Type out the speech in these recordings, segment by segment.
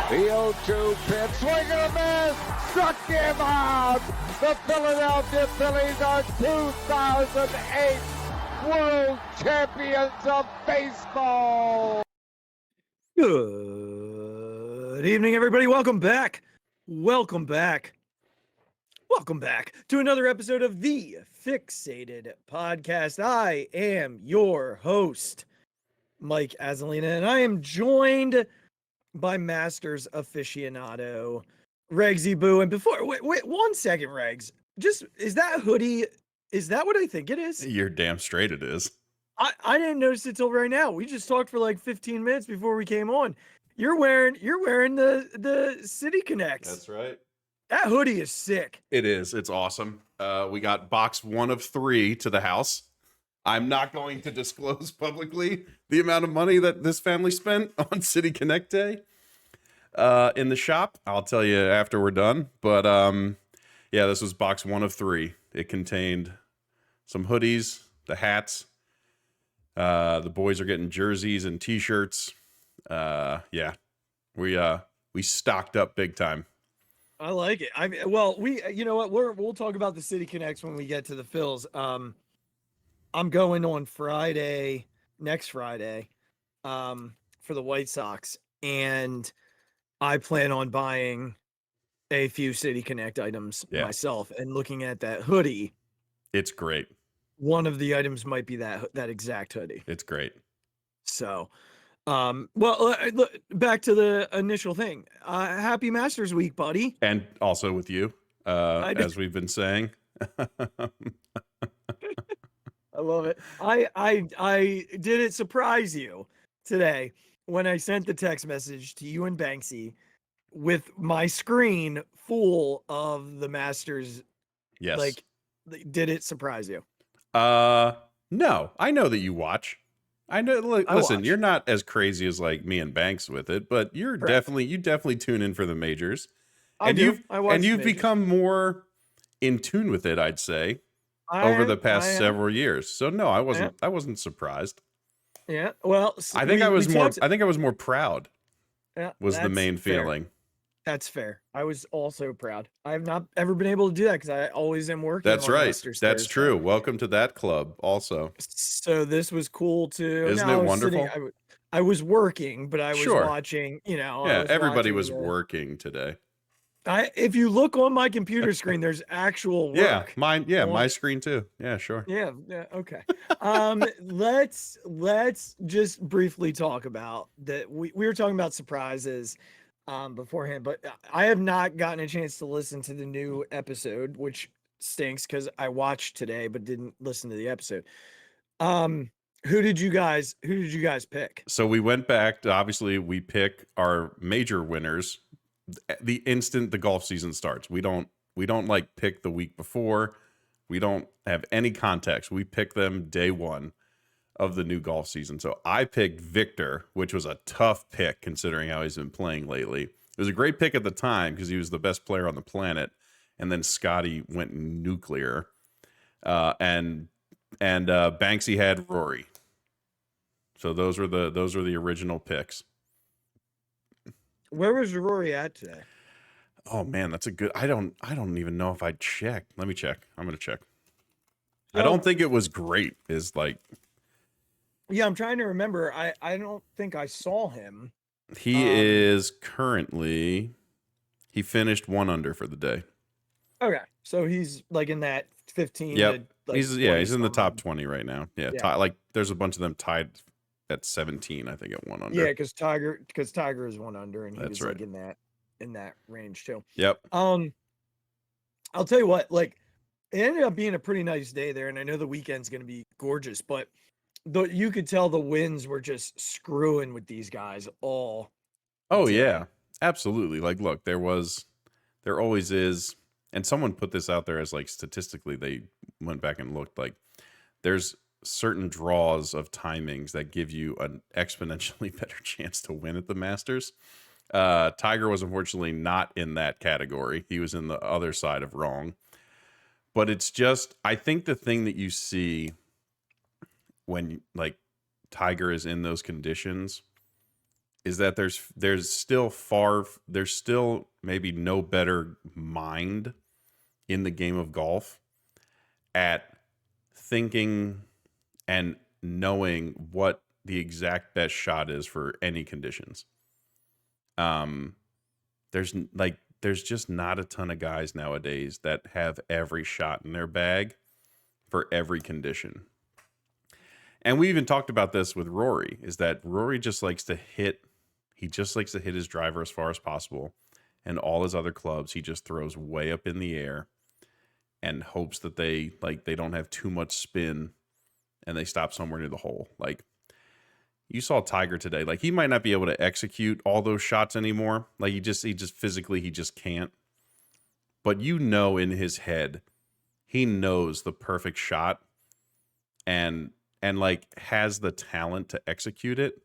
The 0-2 pitch, swing and a miss, struck him out. The Philadelphia Phillies are 2008 World Champions of Baseball. Good evening, everybody. Welcome back to another episode of the Phixated Podcast. I am your host, Mike Azalina, and I am joined by Masters aficionado Regzy Boo. And before, wait 1 second, Regs. Just, is that hoodie? Is that what I think it is? You're damn straight it is. I didn't notice it till right now. We just talked for like 15 minutes before we came on. You're wearing the City Connects. That's right. That hoodie is sick. It is. It's awesome. We got box 1 of 3 to the house. I'm not going to disclose publicly the amount of money that this family spent on City Connect Day in the shop. I'll tell you after we're done. But yeah, this was box 1 of 3. It contained some hoodies, the hats. The boys are getting jerseys and t-shirts. Yeah, we stocked up big time. I like it. You know what? We'll talk about the City Connects when we get to the Phils. I'm going on next Friday, for the White Sox, and I plan on buying a few City Connect items myself. And looking at that hoodie, It's great. one of the items might be that exact hoodie. It's great. So, look, back to the initial thing. Happy Masters Week, buddy. And also with you, as we've been saying. I love it. I did it surprise you today when I sent the text message to you and Banksy with my screen full of the Masters. Yes. Like, did it surprise you? No, I know that you watch. I know. Listen, watch. you're not as crazy as like me and Banks with it, but you definitely tune in for the majors. I do. I watch you've the majors. become more in tune with it, I'd say, over the past several years. So no, I wasn't surprised. Yeah. Well, I think I was more proud. Yeah, was the main fair. feeling. That's fair. I was also proud. I have not ever been able to do that because I always am working. That's on right. Masters That's Thursday. true. Welcome to that club also. So this was cool too. Isn't it wonderful? I was working, but I was Sure. watching, Yeah, everybody was working today. If you look on my computer screen, there's actual work. My screen too. Yeah, sure. Yeah, okay. Let's just briefly talk about that. We were talking about surprises beforehand, but I have not gotten a chance to listen to the new episode, which stinks because I watched today but didn't listen to the episode. Who did you guys pick? So we went back to, obviously we pick our major winners the instant the golf season starts. We don't like pick the week before. We don't have any context. We pick them day one of the new golf season. So I picked Victor, which was a tough pick considering how he's been playing lately. It was a great pick at the time because he was the best player on the planet. And then Scotty went nuclear. And Banksy had Rory. So those were the original picks. Where was Rory at today? Oh man, that's a good. I don't even know if I checked. Let me check. I'm gonna check. So, I don't think it was great. Is like. Yeah, I'm trying to remember. I don't think I saw him. He is currently. He finished 1 under for the day. Okay, so he's like in that 15. Yep. To, like, He's in the top 20 right now. Yeah. Yeah. There's a bunch of them tied at 17. I think at 1 under. Yeah, because Tiger is 1 under, and he That's was right. like in that range too. Yep. I'll tell you what, like it ended up being a pretty nice day there, and I know the weekend's going to be gorgeous, but you could tell the winds were just screwing with these guys all. Oh yeah, absolutely. Like, look, there always is, and someone put this out there as like statistically, they went back and looked like there's certain draws of timings that give you an exponentially better chance to win at the Masters. Tiger was unfortunately not in that category. He was in the other side of wrong. But it's just, I think the thing that you see when like Tiger is in those conditions is that there's still maybe no better mind in the game of golf at thinking and knowing what the exact best shot is for any conditions. There's just not a ton of guys nowadays that have every shot in their bag for every condition. And we even talked about this with Rory, is that Rory just likes to hit his driver as far as possible, and all his other clubs he just throws way up in the air and hopes that they don't have too much spin and they stop somewhere near the hole. Like, you saw Tiger today. Like, he might not be able to execute all those shots anymore. Like, he just physically, he just can't. But in his head, he knows the perfect shot and like has the talent to execute it.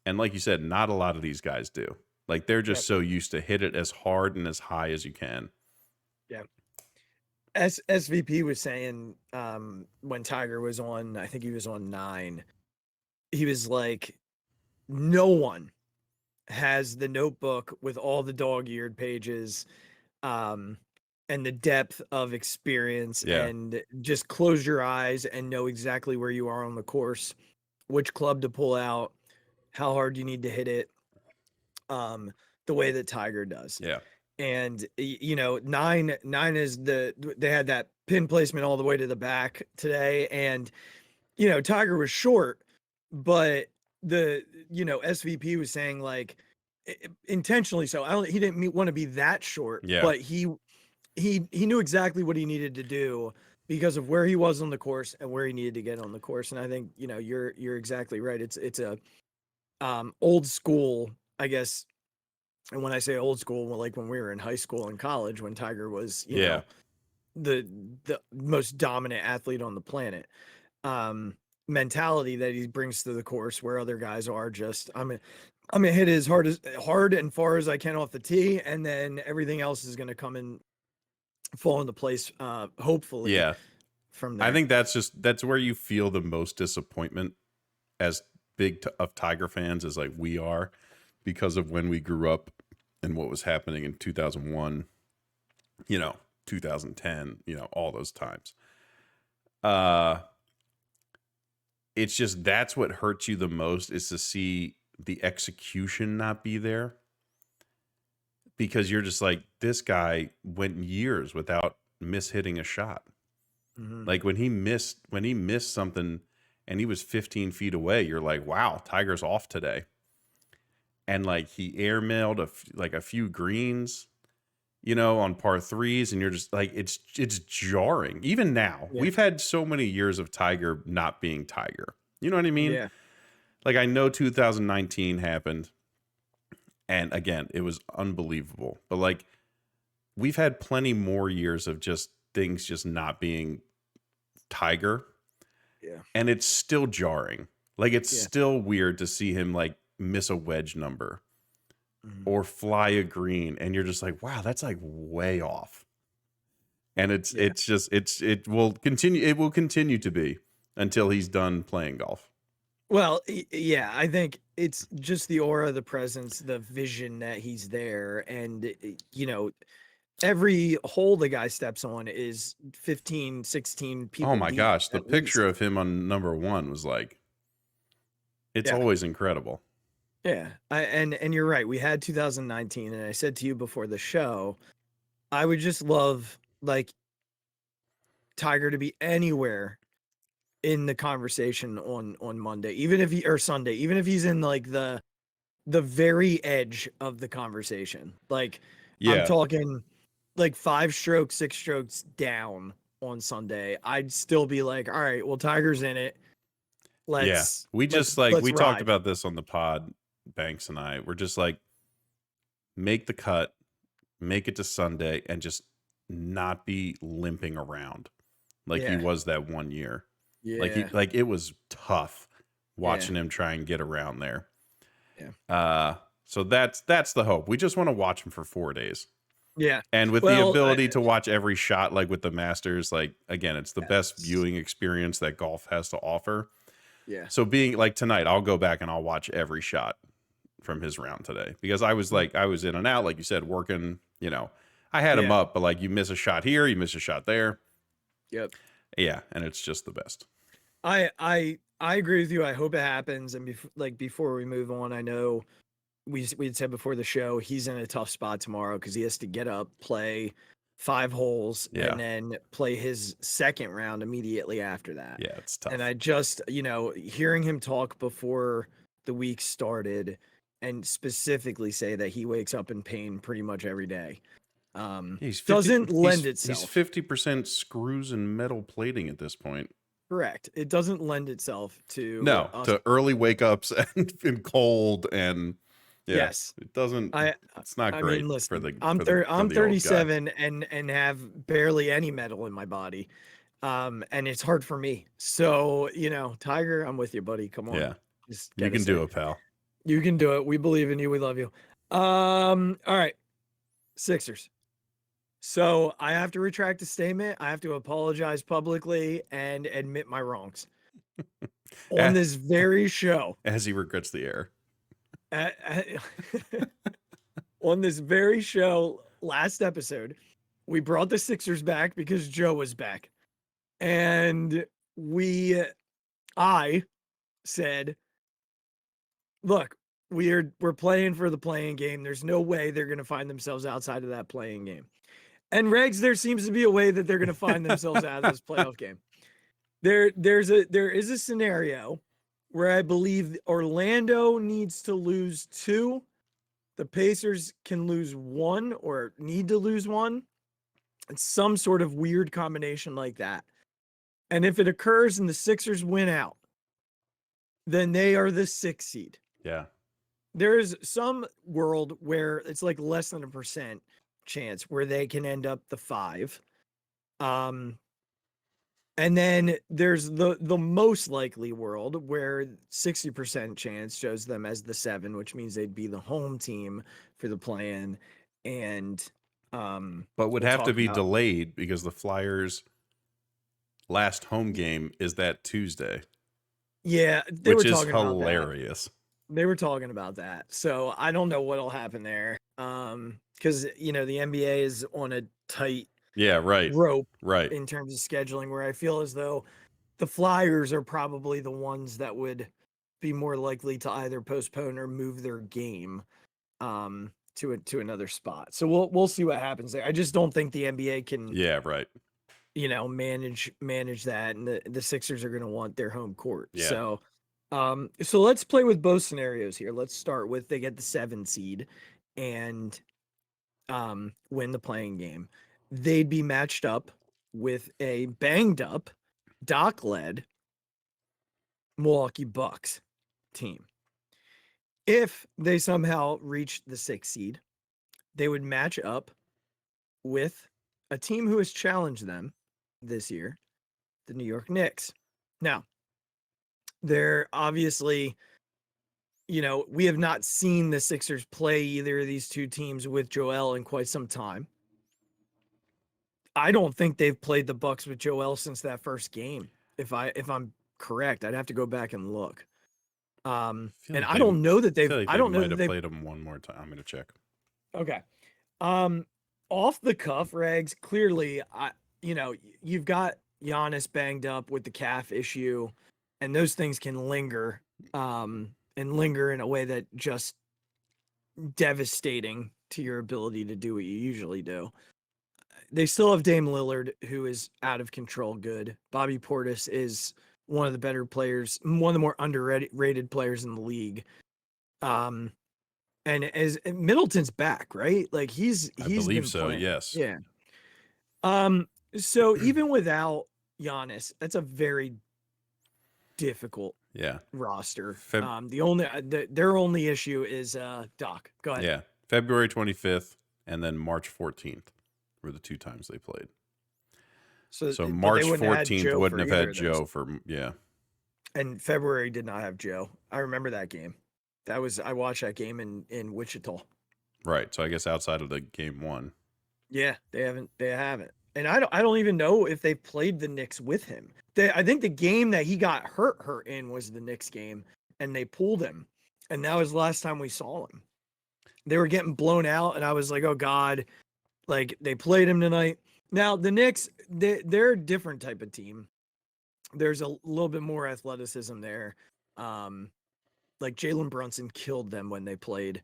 And like you said, not a lot of these guys do. Like, they're just so used to hit it as hard and as high as you can. Yeah. As SVP was saying, when Tiger was on, I think he was on 9, he was like, no one has the notebook with all the dog-eared pages, and the depth of experience, and just close your eyes and know exactly where you are on the course, which club to pull out, how hard you need to hit it, the way that Tiger does. Yeah. And, 9 is they had that pin placement all the way to the back today. And, Tiger was short, but SVP was saying, like, intentionally so. He didn't want to be that short, but he knew exactly what he needed to do because of where he was on the course and where he needed to get on the course. And I think, you're exactly right. It's a old school, I guess. And when I say old school, like when we were in high school and college, when Tiger was, the most dominant athlete on the planet, mentality that he brings to the course, where other guys are just, I'm gonna hit as hard and far as I can off the tee, and then everything else is gonna come and fall into place. Hopefully, from there. I think that's where you feel the most disappointment as big of Tiger fans as like we are, because of when we grew up and what was happening in 2001, 2010, all those times. It's just, that's what hurts you the most, is to see the execution not be there, because you're just like, this guy went years without mishitting a shot. Mm-hmm. Like, when he missed something and he was 15 feet away, you're like, wow, Tiger's off today. And like, he airmailed a few greens, on par 3s, and you're just like, it's jarring. Even now, we've had so many years of Tiger not being Tiger. You know what I mean? Yeah. Like, I know 2019 happened, and again, it was unbelievable. But like, we've had plenty more years of just things just not being Tiger. Yeah. And it's still jarring. Like, it's still weird to see him like miss a wedge number or fly a green, and you're just like, wow, that's like way off. And it will continue to be until he's done playing golf. Well, yeah, I think it's just the aura, the presence, the vision that he's there. And, every hole the guy steps on is 15, 16 people. Oh my gosh. The picture least. of him on number 1 was like, it's always incredible. Yeah. And you're right. We had 2019, and I said to you before the show, I would just love, like, Tiger to be anywhere in the conversation on Monday, or Sunday, even if he's in like the very edge of the conversation. Like, I'm talking like 5 strokes, 6 strokes down on Sunday. I'd still be like, all right, well, Tiger's in it. We talked about this on the pod, Banks and I. We're just like, make the cut, make it to Sunday, and just not be limping around like he was that one year. Yeah. Like it was tough watching him try and get around there. Yeah. So that's the hope. We just want to watch him for 4 days. Yeah. And with the ability to watch every shot, like with the Masters, like, again, it's the best viewing experience that golf has to offer. Yeah. So being like tonight, I'll go back and I'll watch every shot. from his round today, because I was in and out, like you said, working, I had him Yeah. up, but like you miss a shot here, you miss a shot there. Yep. Yeah. And it's just the best. I agree with you. I hope it happens. And before we move on, I know we had said before the show, he's in a tough spot tomorrow because he has to get up, play 5 holes, Yeah. and then play his second round immediately after that. Yeah, it's tough. And I just, hearing him talk before the week started and specifically say that he wakes up in pain pretty much every day. Doesn't lend itself. He's 50% screws and metal plating at this point. Correct. It doesn't lend itself to to early wake ups and cold and yes. It doesn't. It's not great. I mean, listen, for the. I'm for the 37 and have barely any metal in my body, and it's hard for me. So Tiger, I'm with you, buddy. Come on. Yeah, just you can do it, pal. You can do it. We believe in you. We love you. All right, Sixers. So I have to retract a statement. I have to apologize publicly and admit my wrongs on this very show. As he regrets the error. On this very show, last episode, we brought the Sixers back because Joe was back. And I said, look, we're playing for the playing game. There's no way they're going to find themselves outside of that playing game. And Regz, there seems to be a way that they're going to find themselves out of this playoff game. There is a scenario where I believe Orlando needs to lose 2. The Pacers can lose 1 or need to lose 1. It's some sort of weird combination like that. And if it occurs and the Sixers win out, then they are the 6th seed. Yeah. There's some world where it's like less than 1% chance where they can end up the 5. And then there's the most likely world where 60% chance shows them as the 7, which means they'd be the home team for the play-in. And but would have to be delayed because the Flyers' last home game is that Tuesday. Yeah, which is hilarious. They were talking about that. So I don't know what'll happen there. Because the NBA is on a tight rope in terms of scheduling, where I feel as though the Flyers are probably the ones that would be more likely to either postpone or move their game to another spot. So we'll see what happens there. I just don't think the NBA can manage that, and the Sixers are going to want their home court. So let's play with both scenarios here. Let's start with they get the 7 seed and win the playing game. They'd be matched up with a banged up, Doc-led Milwaukee Bucks team. If they somehow reach the 6th seed, they would match up with a team who has challenged them this year, the New York Knicks. Now, they're obviously, we have not seen the Sixers play either of these two teams with Joel in quite some time. I don't think they've played the Bucks with Joel since that first game. If I'm correct, I'd have to go back and look. And I don't know that they've. I don't know that they've played them one more time. I'm gonna check. Okay. Off the cuff, Regz. Clearly, you've got Giannis banged up with the calf issue, and those things can linger, and linger in a way that just devastating to your ability to do what you usually do. They still have Dame Lillard, who is out of control good. Bobby Portis is one of the better players, one of the more underrated players in the league. And as Middleton's back, right? Like he's I believe so. playing. Yes. Yeah. So even without Giannis, that's a very difficult roster. Their only issue is Doc. Go ahead. Yeah. February 25th and then March 14th were the 2 times they played. So March 14th wouldn't have had Joe and February did not have Joe. I remember that game. I watched that game in Wichita. Right. So I guess outside of the game 1. Yeah, they haven't. And I don't even know if they played the Knicks with him. I think the game that he got hurt in was the Knicks game, and they pulled him. And that was the last time we saw him. They were getting blown out, and I was like, oh God, like they played him tonight. Now the Knicks, they're a different type of team. There's a little bit more athleticism there. Like Jalen Brunson killed them when they played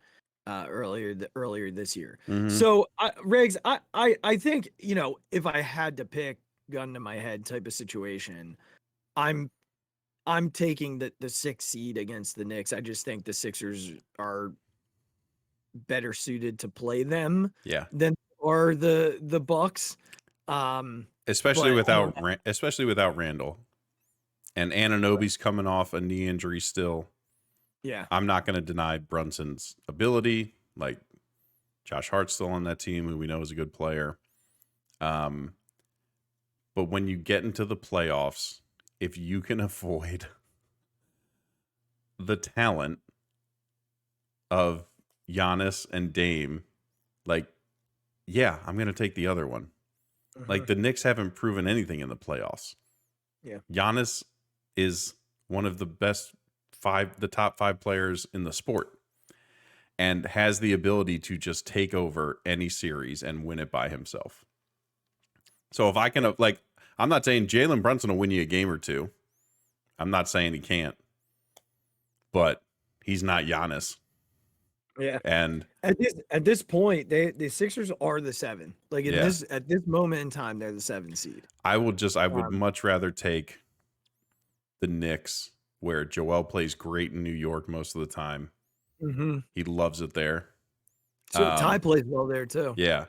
earlier this year. Mhm. So Riggs, I think, you know, if I had to pick, gun to my head type of situation, I'm taking the 6th seed against the Knicks. I just think the Sixers are better suited to play them Yeah. than are the Bucks. Especially But without Randall. And Anunoby's coming off a knee injury still. yeah, I'm not going to deny Brunson's ability. Like Josh Hart's still on that team, who we know is a good player. But when you get into the playoffs, if you can avoid the talent of Giannis and Dame, like, yeah, I'm going to take the other one. Like the Knicks haven't proven anything in the playoffs. Yeah. Giannis is one of the top 5 players in the sport, and has the ability to just take over any series and win it by himself. So if I can, like, I'm not saying Jalen Brunson will win you a game or two. I'm not saying he can't, but he's not Giannis. Yeah. And at this point, the Sixers are the 7. Like Yeah. at this moment in time, they're the 7 seed. I would much rather take the Knicks, where Joel plays great in New York most of the time. Mm-hmm. He loves it there. So Ty plays well there too. Yeah.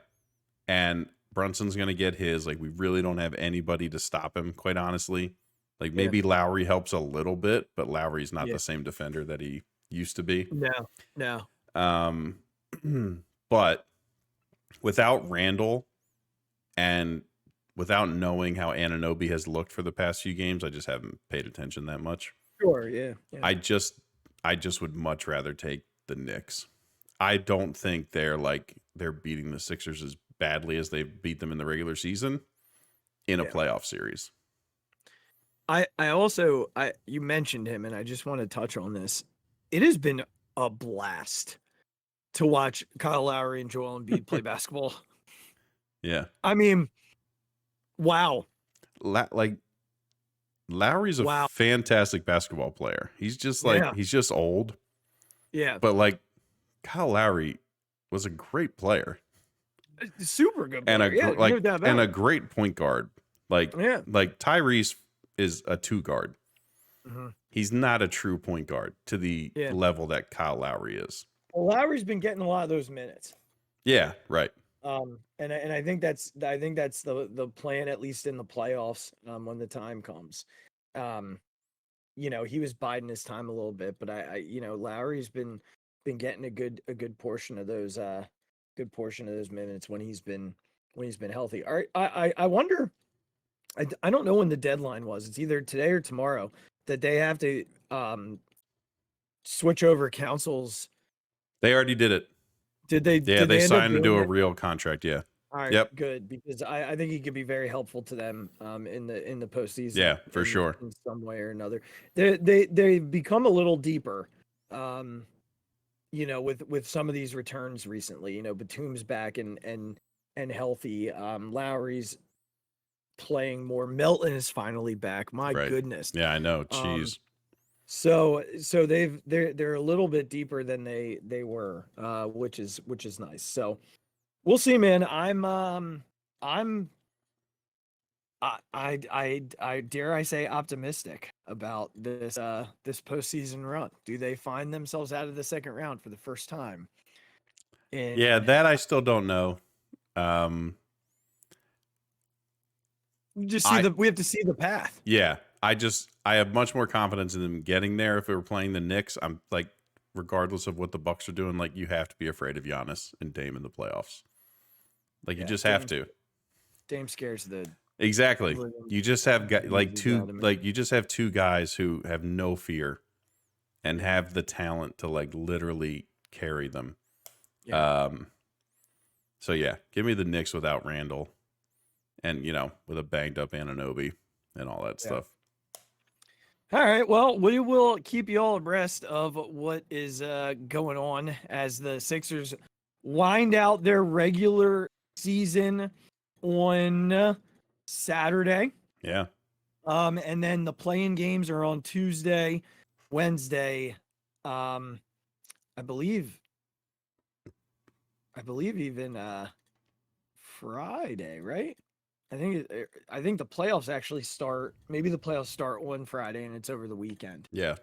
And Brunson's going to get his. Like, we really don't have anybody to stop him, quite honestly. Like, maybe Lowry helps a little bit, but Lowry's not the same defender that he used to be. No. But without Randall and without knowing how Anunoby has looked for the past few games, I just haven't paid attention that much. Sure, yeah. I just would much rather take the Knicks. I don't think they're beating the Sixers as badly as they beat them in the regular season in a playoff series. I also you mentioned him, and I just want to touch on this. It has been a blast to watch Kyle Lowry and Joel Embiid play basketball. Yeah. I mean, wow. Lowry's a fantastic basketball player. He's just he's just old. Yeah. But like Kyle Lowry was a great player. Super good player. And a great point guard. Like Tyrese is a 2 guard. Mm-hmm. He's not a true point guard to the level that Kyle Lowry is. Well, Lowry's been getting a lot of those minutes. Yeah, right. And I think that's the plan, at least in the playoffs, when the time comes. You know, he was biding his time a little bit, but I you know, Lowry's been getting a good portion of those minutes when he's been healthy. All right, I wonder. I don't know when the deadline was. It's either today or tomorrow that they have to switch over councils. They already did it. Did they? Yeah, did they end up signed to do doing a it? real contract. Yeah. All right. Good, because I think he could be very helpful to them in the postseason. Yeah, for sure. In some way or another. They become a little deeper. You know, with some of these returns recently. You know, Batum's back and healthy. Lowry's playing more. Milton is finally back. My goodness. Yeah, I know. Jeez. So they're a little bit deeper than they were, which is nice. So we'll see, man. I dare I say optimistic about this postseason run. Do they find themselves out of the second round for the first time? Yeah, that I still don't know. We have to see the path. Yeah, I have much more confidence in them getting there. If we were playing the Knicks, I'm like, regardless of what the Bucks are doing, like, you have to be afraid of Giannis and Dame in the playoffs. Like, you just have to. Dame scares the exactly. You just have you just have 2 guys who have no fear and have the talent to like literally carry them. Yeah. So yeah, give me the Knicks without Randall, and you know, with a banged up Anunoby and all that stuff. All right. Well, we will keep you all abreast of what is going on as the Sixers wind out their regular season on Saturday. Yeah. And then the play-in games are on Tuesday, Wednesday, I believe even Friday, right? I think the playoffs actually start. Maybe the playoffs start on Friday and it's over the weekend. Yeah.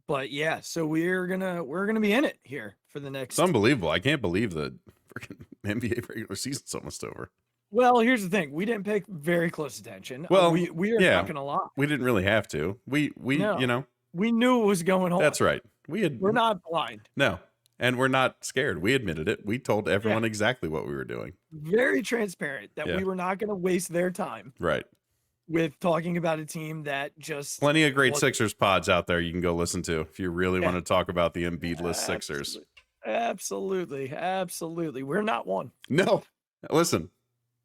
But yeah, so we're gonna be in it here for the next. It's unbelievable. I can't believe the freaking NBA regular season's almost over. Well, here's the thing: we didn't pay very close attention. Well, we are not gonna lie. We didn't really have to. We No. you know. We knew what was going on. That's right. We're not blind. No. And we're not scared. We admitted it. We told everyone exactly what we were doing. Very transparent that we were not going to waste their time. Right. With talking about a team that just plenty of great Sixers pods out there you can go listen to if you really want to talk about the Embiid-less Sixers. Absolutely. We're not one. No. Listen,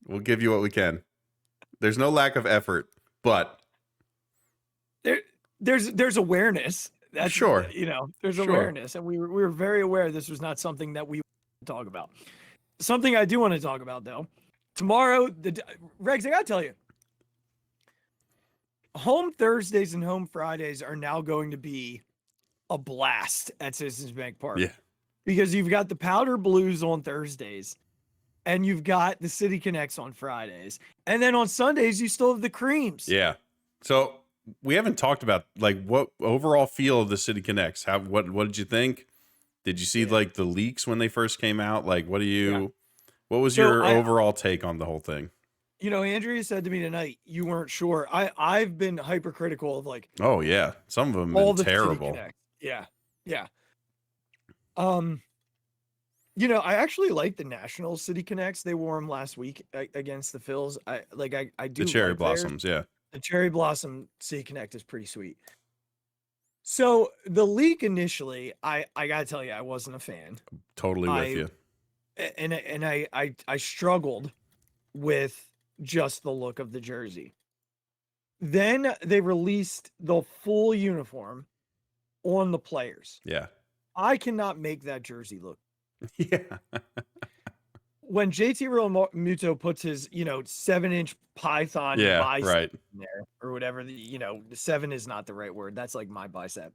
we'll give you what we can. There's no lack of effort, but there's awareness. That's sure. There's awareness, and we were very aware this was not something that we want to talk about. Something I do want to talk about though. Tomorrow, Regz, I gotta tell you, home Thursdays and home Fridays are now going to be a blast at Citizens Bank Park. Yeah. Because you've got the Powder Blues on Thursdays and you've got the City Connects on Fridays. And then on Sundays, you still have the Creams. Yeah. So we haven't talked about like what overall feel of the City Connects. What did you think? Did you see like the leaks when they first came out? Like, what was your overall take on the whole thing? Andrea said to me tonight, you weren't sure. I've been hypercritical of like, oh yeah, some of them all been terrible. Yeah. I actually like the National City Connects. They wore them last week against the Phils. I do. The Cherry like Blossoms, the Cherry Blossom City Connect is pretty sweet. So the leak initially, I gotta tell you, I wasn't a fan. Totally with you. And I struggled with just the look of the jersey. Then they released the full uniform on the players. Yeah. I cannot make that jersey look. Yeah. When JT Realmuto puts his, 7-inch python bicep in there or whatever, the 7 is not the right word. That's like my bicep.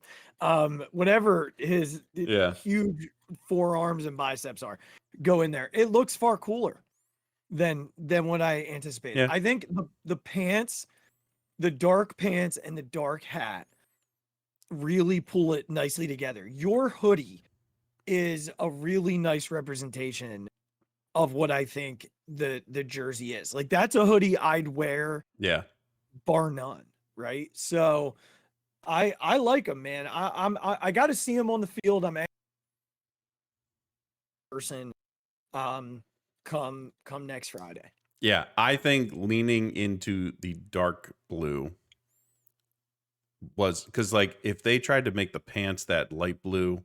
Whatever his huge forearms and biceps are, go in there. It looks far cooler than what I anticipated. Yeah. I think the pants, the dark pants and the dark hat really pull it nicely together. Your hoodie is a really nice representation of what I think the jersey is. Like that's a hoodie I'd wear. Yeah. Bar none. Right. So I like him, man. I got to see him on the field. I'm a person come next Friday. Yeah. I think leaning into the dark blue was because like if they tried to make the pants that light blue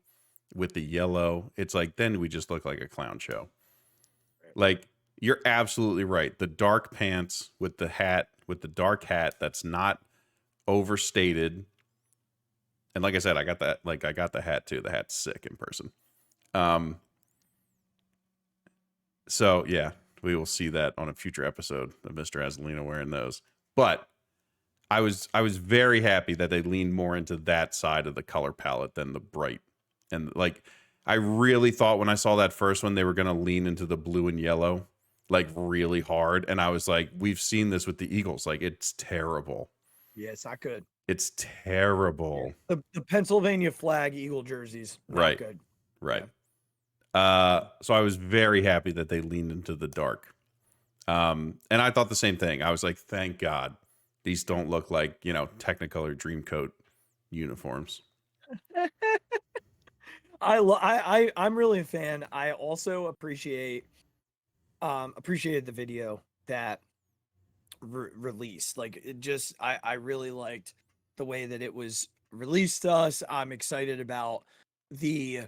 with the yellow, it's like then we just look like a clown show. Like you're absolutely right. The dark pants with the hat, with the dark hat that's not overstated. And like I said, I got that. Like I got the hat too. The hat's sick in person. So yeah, we will see that on a future episode of Mr. Azzolino wearing those. But I was very happy that they leaned more into that side of the color palette than the bright. And like I really thought when I saw that first one, they were going to lean into the blue and yellow, like really hard. And I was like, we've seen this with the Eagles. Like it's terrible. Yeah, it's not good. It's terrible. The Pennsylvania flag Eagle jerseys. Not good. Right. Yeah. So I was very happy that they leaned into the dark. And I thought the same thing. I was like, thank God these don't look like, Technicolor Dreamcoat uniforms. I'm really a fan. I also appreciated the video that released. Like it just, I really liked the way that it was released to us. I'm excited about the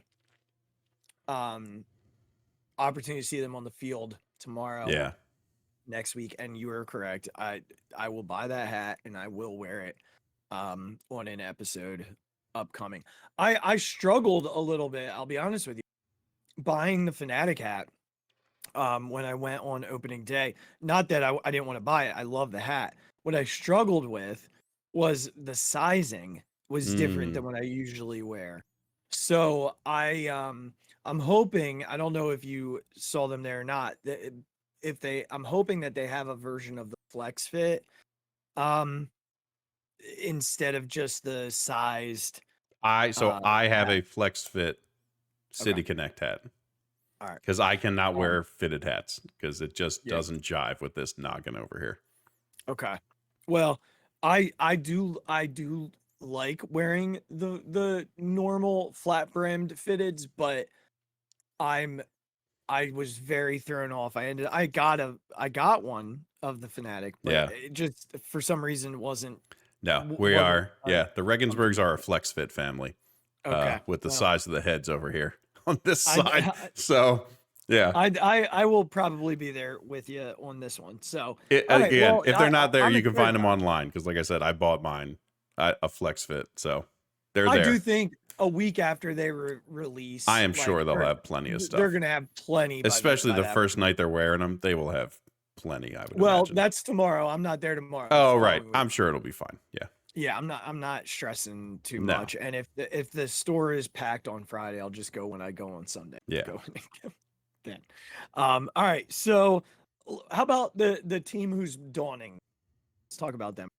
opportunity to see them on the field tomorrow. Yeah. Next week. And you are correct. I will buy that hat and I will wear it. on an episode upcoming. I struggled a little bit, I'll be honest with you, buying the Fanatic hat when I went on opening day. Not that I didn't want to buy it. I love the hat. What I struggled with was the sizing was different than what I usually wear. So I'm hoping, I don't know if you saw them there or not, I'm hoping that they have a version of the Flex Fit instead of just the sized. I have hat. a Flex Fit City Okay. Connect hat. All right. Because I cannot wear fitted hats because it just Yeah. doesn't jive with this noggin over here. Okay. Well, I do like wearing the normal flat brimmed fitteds, but I was very thrown off. I got one of the Fanatic, but Yeah. it just for some reason wasn't. No, we wasn't, are. Yeah, the Regensburgs are a Flex Fit family. Okay. With the Well, size of the heads over here on this I- side. So, yeah. I will probably be there with you on this one. So Again, all right, well, if they're not there, I'm you can find excited. them online. Because, like I said, I bought mine a Flex Fit, so they're I there. do think a week after they release, I am sure they'll have plenty of stuff. They're gonna have plenty, especially the first night they're wearing them. They will have plenty. I would imagine. That's tomorrow. I'm not there tomorrow. Oh, right. I'm sure it'll be fine. Yeah. Yeah, I'm not stressing too much. And if the store is packed on Friday, I'll just go when I go on Sunday. Yeah. Go and get then. All right. So how about the team who's dawning? Let's talk about them.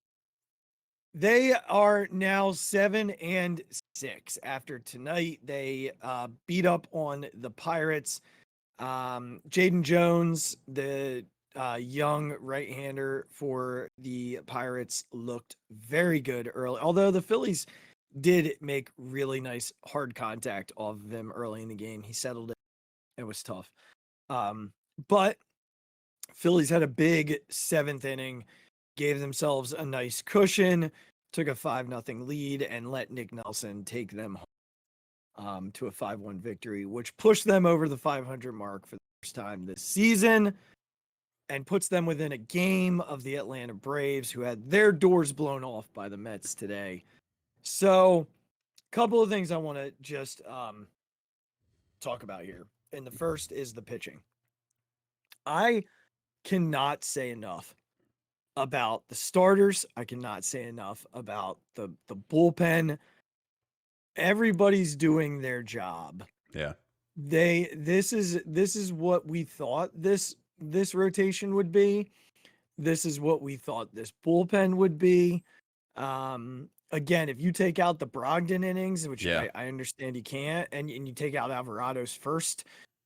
They are now 7-6 after tonight. They beat up on the Pirates. Jaden Jones, the young right-hander for the Pirates, looked very good early. Although the Phillies did make really nice hard contact of them early in the game. He settled it. It was tough. But Phillies had a big 7th inning, gave themselves a nice cushion, took a 5-0 lead, and let Nick Nelson take them home to a 5-1 victory, which pushed them over the 500 mark for the first time this season and puts them within a game of the Atlanta Braves, who had their doors blown off by the Mets today. So a couple of things I want to just talk about here. And the first is the pitching. I cannot say enough about the starters. I cannot say enough about the bullpen. Everybody's doing their job. Yeah. This is what we thought this rotation would be. This is what we thought this bullpen would be. Again, if you take out the Brogdon innings, which I understand you can't, and you take out Alvarado's first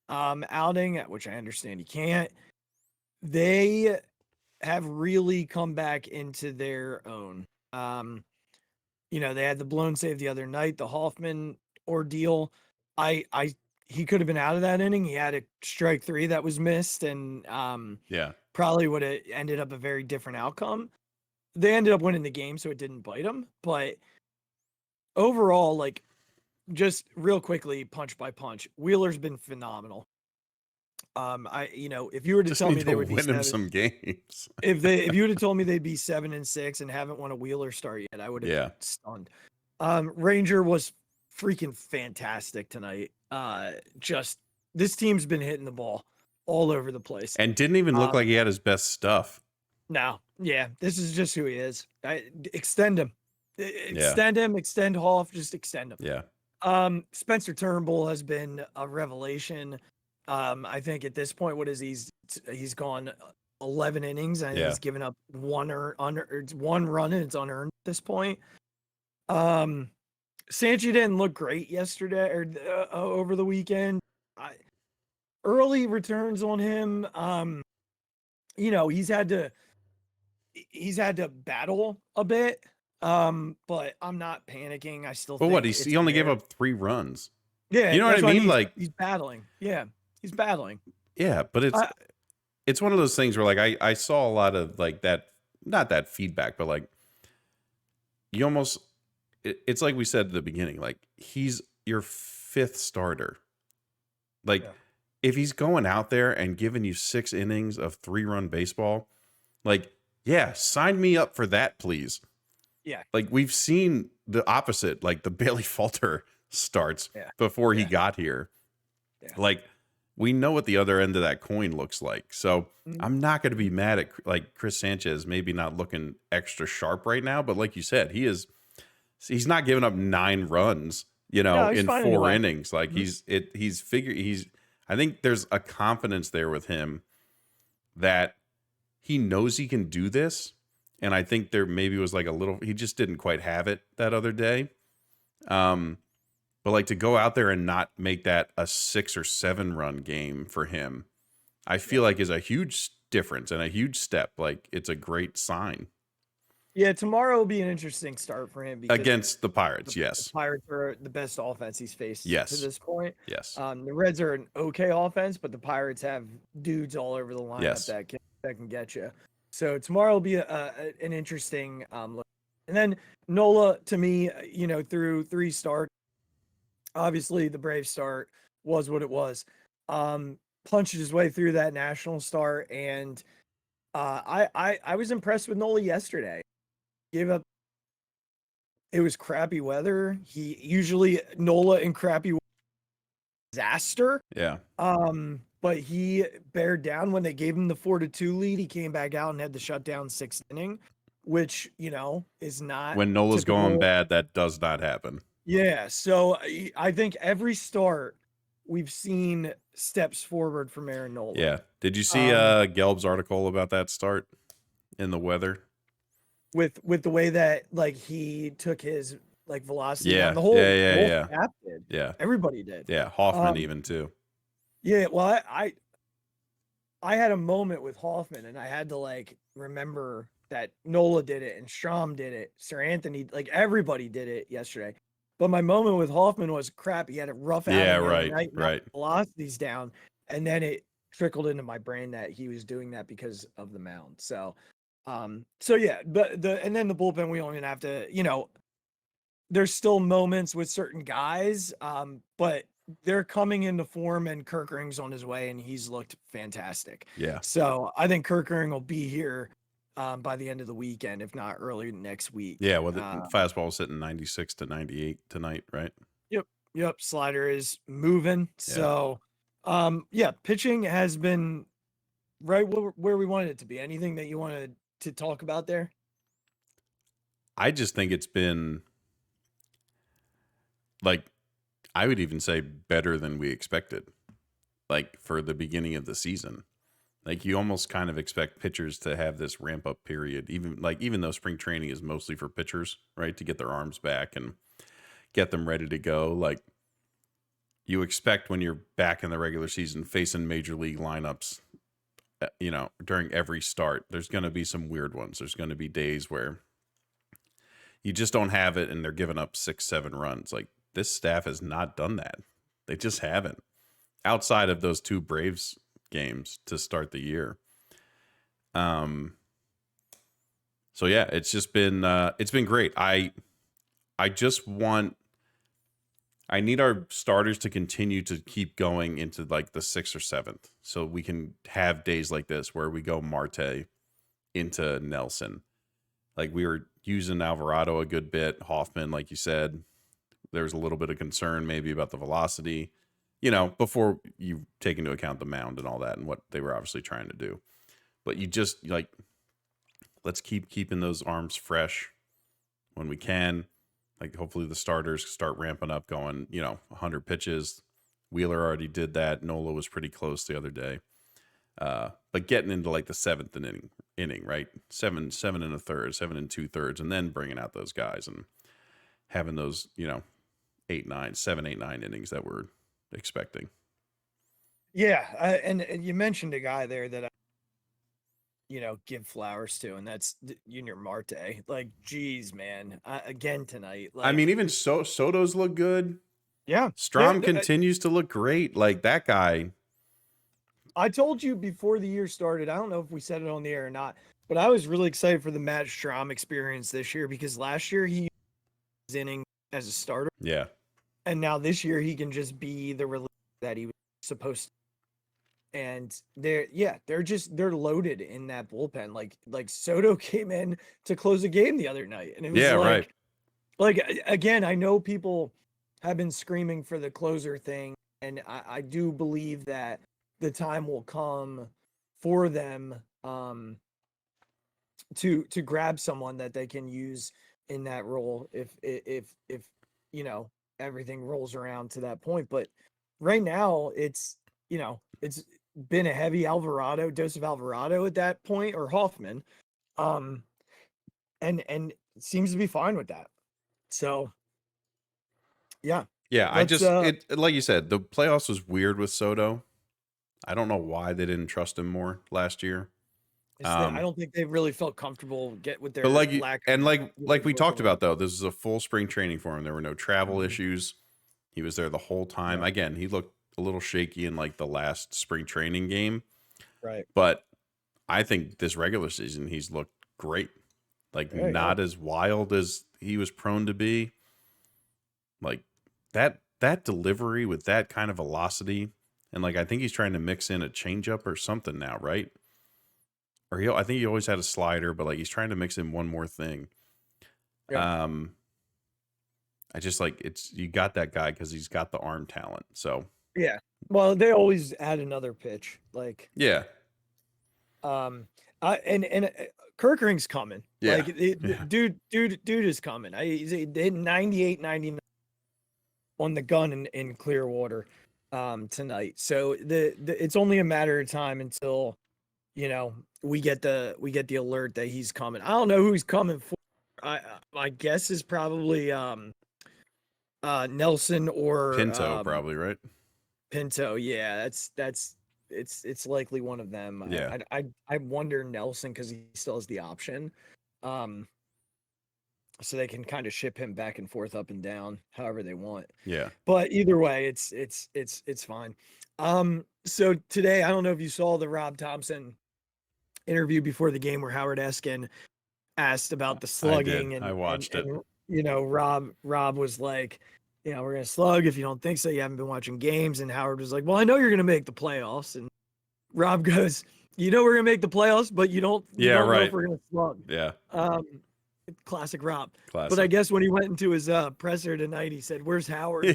outing, which I understand you can't, they have really come back into their own. They had the blown save the other night, the Hoffman ordeal. He could have been out of that inning. He had a strike 3 that was missed, and probably would have ended up a very different outcome. They ended up winning the game, so it didn't bite them. But overall, like, just real quickly, punch by punch, Wheeler's been phenomenal. If you were to tell me they would win him some games, if you would have told me they'd be 7-6 and haven't won a Wheeler start yet, I would have been stunned. Ranger was freaking fantastic tonight. Just this team's been hitting the ball all over the place and didn't even look like he had his best stuff. No, this is just who he is. Extend him, extend Hoff, just extend him. Yeah. Spencer Turnbull has been a revelation. I think at this point, he's gone 11 innings and he's given up one run and it's unearned at this point. Sanchi didn't look great yesterday or over the weekend. Early returns on him. He's had to battle a bit. But I'm not panicking. I still think he only gave up 3 runs. Yeah, you know what I mean? Like, he's battling. Yeah, he's battling. Yeah, but it's one of those things where, like, I saw a lot of like that, not that feedback, but like you almost, it's like we said at the beginning, like he's your 5th starter. Like if he's going out there and giving you 6 innings of 3-run baseball, like, sign me up for that, please. Yeah. Like we've seen the opposite, like the Bailey Falter starts Yeah. before he Yeah. got here. Yeah. Like we know what the other end of that coin looks like. So Mhm. I'm not going to be mad at like Chris Sanchez maybe not looking extra sharp right now, but like you said, he's not giving up 9 runs, No, he's in finding a 4 way. innings. Like Mhm. I think there's a confidence there with him that he knows he can do this. And I think there maybe was like he just didn't quite have it that other day. But like to go out there and not make that a 6 or 7 run game for him, I feel like is a huge difference and a huge step. Like it's a great sign Yeah, tomorrow will be an interesting start for him because against the Pirates. the Yes. Pirates are the best offense he's faced to Yes. this point. Yes. The Reds are an okay offense, but the Pirates have dudes all over the lineup Yes. that can get you. So tomorrow will be an interesting look. And then Nola, to me, through 3 starts, obviously the Brave start was what it was. Punched his way through that national start, and I was impressed with Nola yesterday. Gave up. It was crappy weather. He usually Nola in crappy weather, disaster. Yeah. But he bared down when they gave him the 4-2 lead. He came back out and had the shutdown 6th inning, which is not When Nola's typical. going bad, that does not happen. Yeah, so I think every start we've seen steps forward from Aaron Nola. Yeah. Did you see Gelb's article about that start in the weather? With the way that like he took his like velocity Yeah. down. The whole staff did. Yeah. Everybody did. Yeah. Hoffman even too. Yeah, well, I had a moment with Hoffman, and I had to like remember that Nola did it and Strom did it, Sir Anthony, like everybody did it yesterday. But my moment with Hoffman was crap. He had a rough outing. Yeah, right. Velocity's down, and then it trickled into my brain that he was doing that because of the mound. So yeah, but and then the bullpen, we don't even have to, there's still moments with certain guys, but they're coming into form, and Kerkering's on his way, and he's looked fantastic. Yeah. So I think Kerkering will be here by the end of the weekend, if not early next week. Yeah. Well, the fastball was sitting 96 to 98 tonight, right? Yep. Slider is moving. So, pitching has been right where we wanted it to be. Anything that you wanted to talk about there? I just think it's been like, I would even say better than we expected, like for the beginning of the season. Like you almost kind of expect pitchers to have this ramp up period, even though spring training is mostly for pitchers, right? To get their arms back and get them ready to go. Like you expect when you're back in the regular season facing major league lineups, during every start, there's going to be some weird ones. There's going to be days where you just don't have it and they're giving up 6, 7 runs. Like this staff has not done that. They just haven't, outside of those 2 Braves games to start the year. So yeah, it's been great. I need our starters to continue to keep going into like the 6th or 7th, so we can have days like this where we go Marte into Nelson. Like we were using Alvarado a good bit. Hoffman, like you said, there was a little bit of concern maybe about the velocity, before you take into account the mound and all that and what they were obviously trying to do. But you just like, let's keeping those arms fresh when we can. Like hopefully the starters start ramping up, going, 100 pitches. Wheeler already did that. Nola was pretty close the other day. But getting into like the 7th inning, right? 7 1/3, 7 2/3, and then bringing out those guys and having those, 7, 8, 9 innings that we're expecting. Yeah, and you mentioned a guy there that I, give flowers to, and that's Junior Marte. Like, geez, man, again tonight. Like, I mean, even Soto's look good. Yeah, Strom continues to look great. Like that guy. I told you before the year started, I don't know if we said it on the air or not, but I was really excited for the Matt Strom experience this year, because last year he was inning as a starter. Yeah. And now this year he can just be the relief that he was supposed to. And they're loaded in that bullpen. Like Soto came in to close a game the other night, and it was right. Again, I know people have been screaming for the closer thing, and I do believe that the time will come for them to grab someone that they can use in that role if everything rolls around to that point. But right now it's it's been a heavy dose of Alvarado at that point, or Hoffman, and seems to be fine with that. So yeah, it like you said, the playoffs was weird with Soto. I don't know why they didn't trust him more last year. I don't think they really felt comfortable with their But like we talked about though, this is a full spring training for him. There were no travel issues. He was there the whole time. Right. Again, he looked a little shaky in like the last spring training game. Right. But I think this regular season he's looked great. Like not as wild as he was prone to be. Like that delivery with that kind of velocity, and like I think he's trying to mix in a changeup or something now, right? Or I think he always had a slider, but like he's trying to mix in one more thing. Yeah. I just like you got that guy because he's got the arm talent. So yeah. Well, they always add another pitch, like yeah. Kirkering's coming. Yeah. Like dude is coming. He's hitting 98, 99 on the gun in Clearwater tonight. So it's only a matter of time until we get the alert that he's coming. I don't know who he's coming for. My guess is probably Nelson or Pinto, probably, right? Pinto, yeah, it's likely one of them. Yeah. I wonder Nelson because he still has the option, so they can kind of ship him back and forth up and down however they want. Yeah. But either way, it's fine. So today, I don't know if you saw the Rob Thompson interview before the game where Howard Eskin asked about the slugging, and I watched it. Rob was like, we're gonna slug. If you don't think so, you haven't been watching games. And Howard was like, well, I know you're gonna make the playoffs. And Rob goes, we're gonna make the playoffs, but you don't know if we're gonna slug. Yeah. Classic Rob. Classic. But I guess when he went into his presser tonight, he said, "Where's Howard?"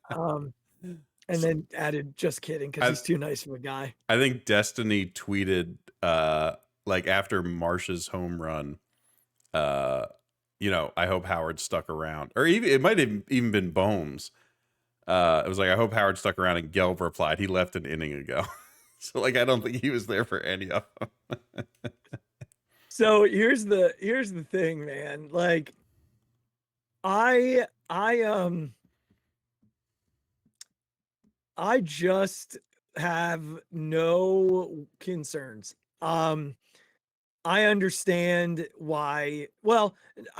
And then added, "Just kidding," because he's too nice of a guy. I think Destiny tweeted like after Marsh's home run, I hope Howard stuck around, or even it might have even been Bohm's. It was like, I hope Howard stuck around, and Gelb replied, he left an inning ago. So like, I don't think he was there for any of them. So here's the thing, man. Like, I just have no concerns. I understand why. Well,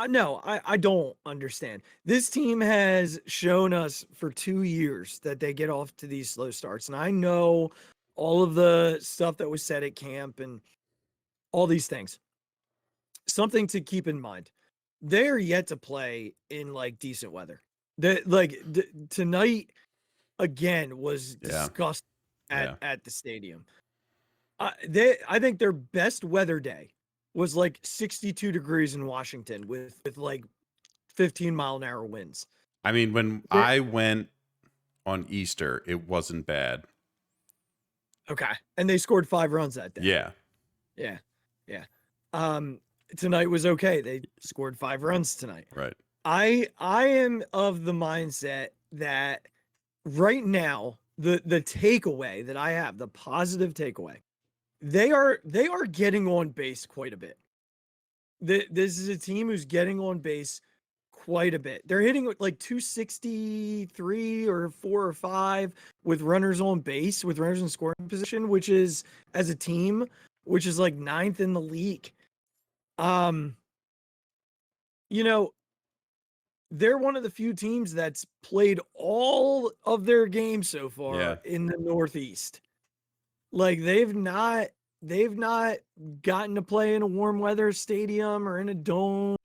no, I don't understand. This team has shown us for 2 years that they get off to these slow starts. And I know all of the stuff that was said at camp and all these things. Something to keep in mind. They are yet to play in like decent weather. Tonight again was disgusting at the stadium. I think their best weather day was like 62 degrees in Washington with like 15-mile-an-hour winds. I mean, when I went on Easter, it wasn't bad. Okay. And they scored 5 runs that day. Yeah. Yeah. Tonight was okay. They scored 5 runs tonight. Right. I am of the mindset that right now, the takeaway that I have, the positive takeaway, they are getting on base quite a bit. This is a team who's getting on base quite a bit. They're hitting like 263 or 4 or 5 with runners on base, with runners in scoring position, which is, as a team, which is like 9th in the league. They're one of the few teams that's played all of their games so far in the Northeast. Like they've not gotten to play in a warm weather stadium or in a dome.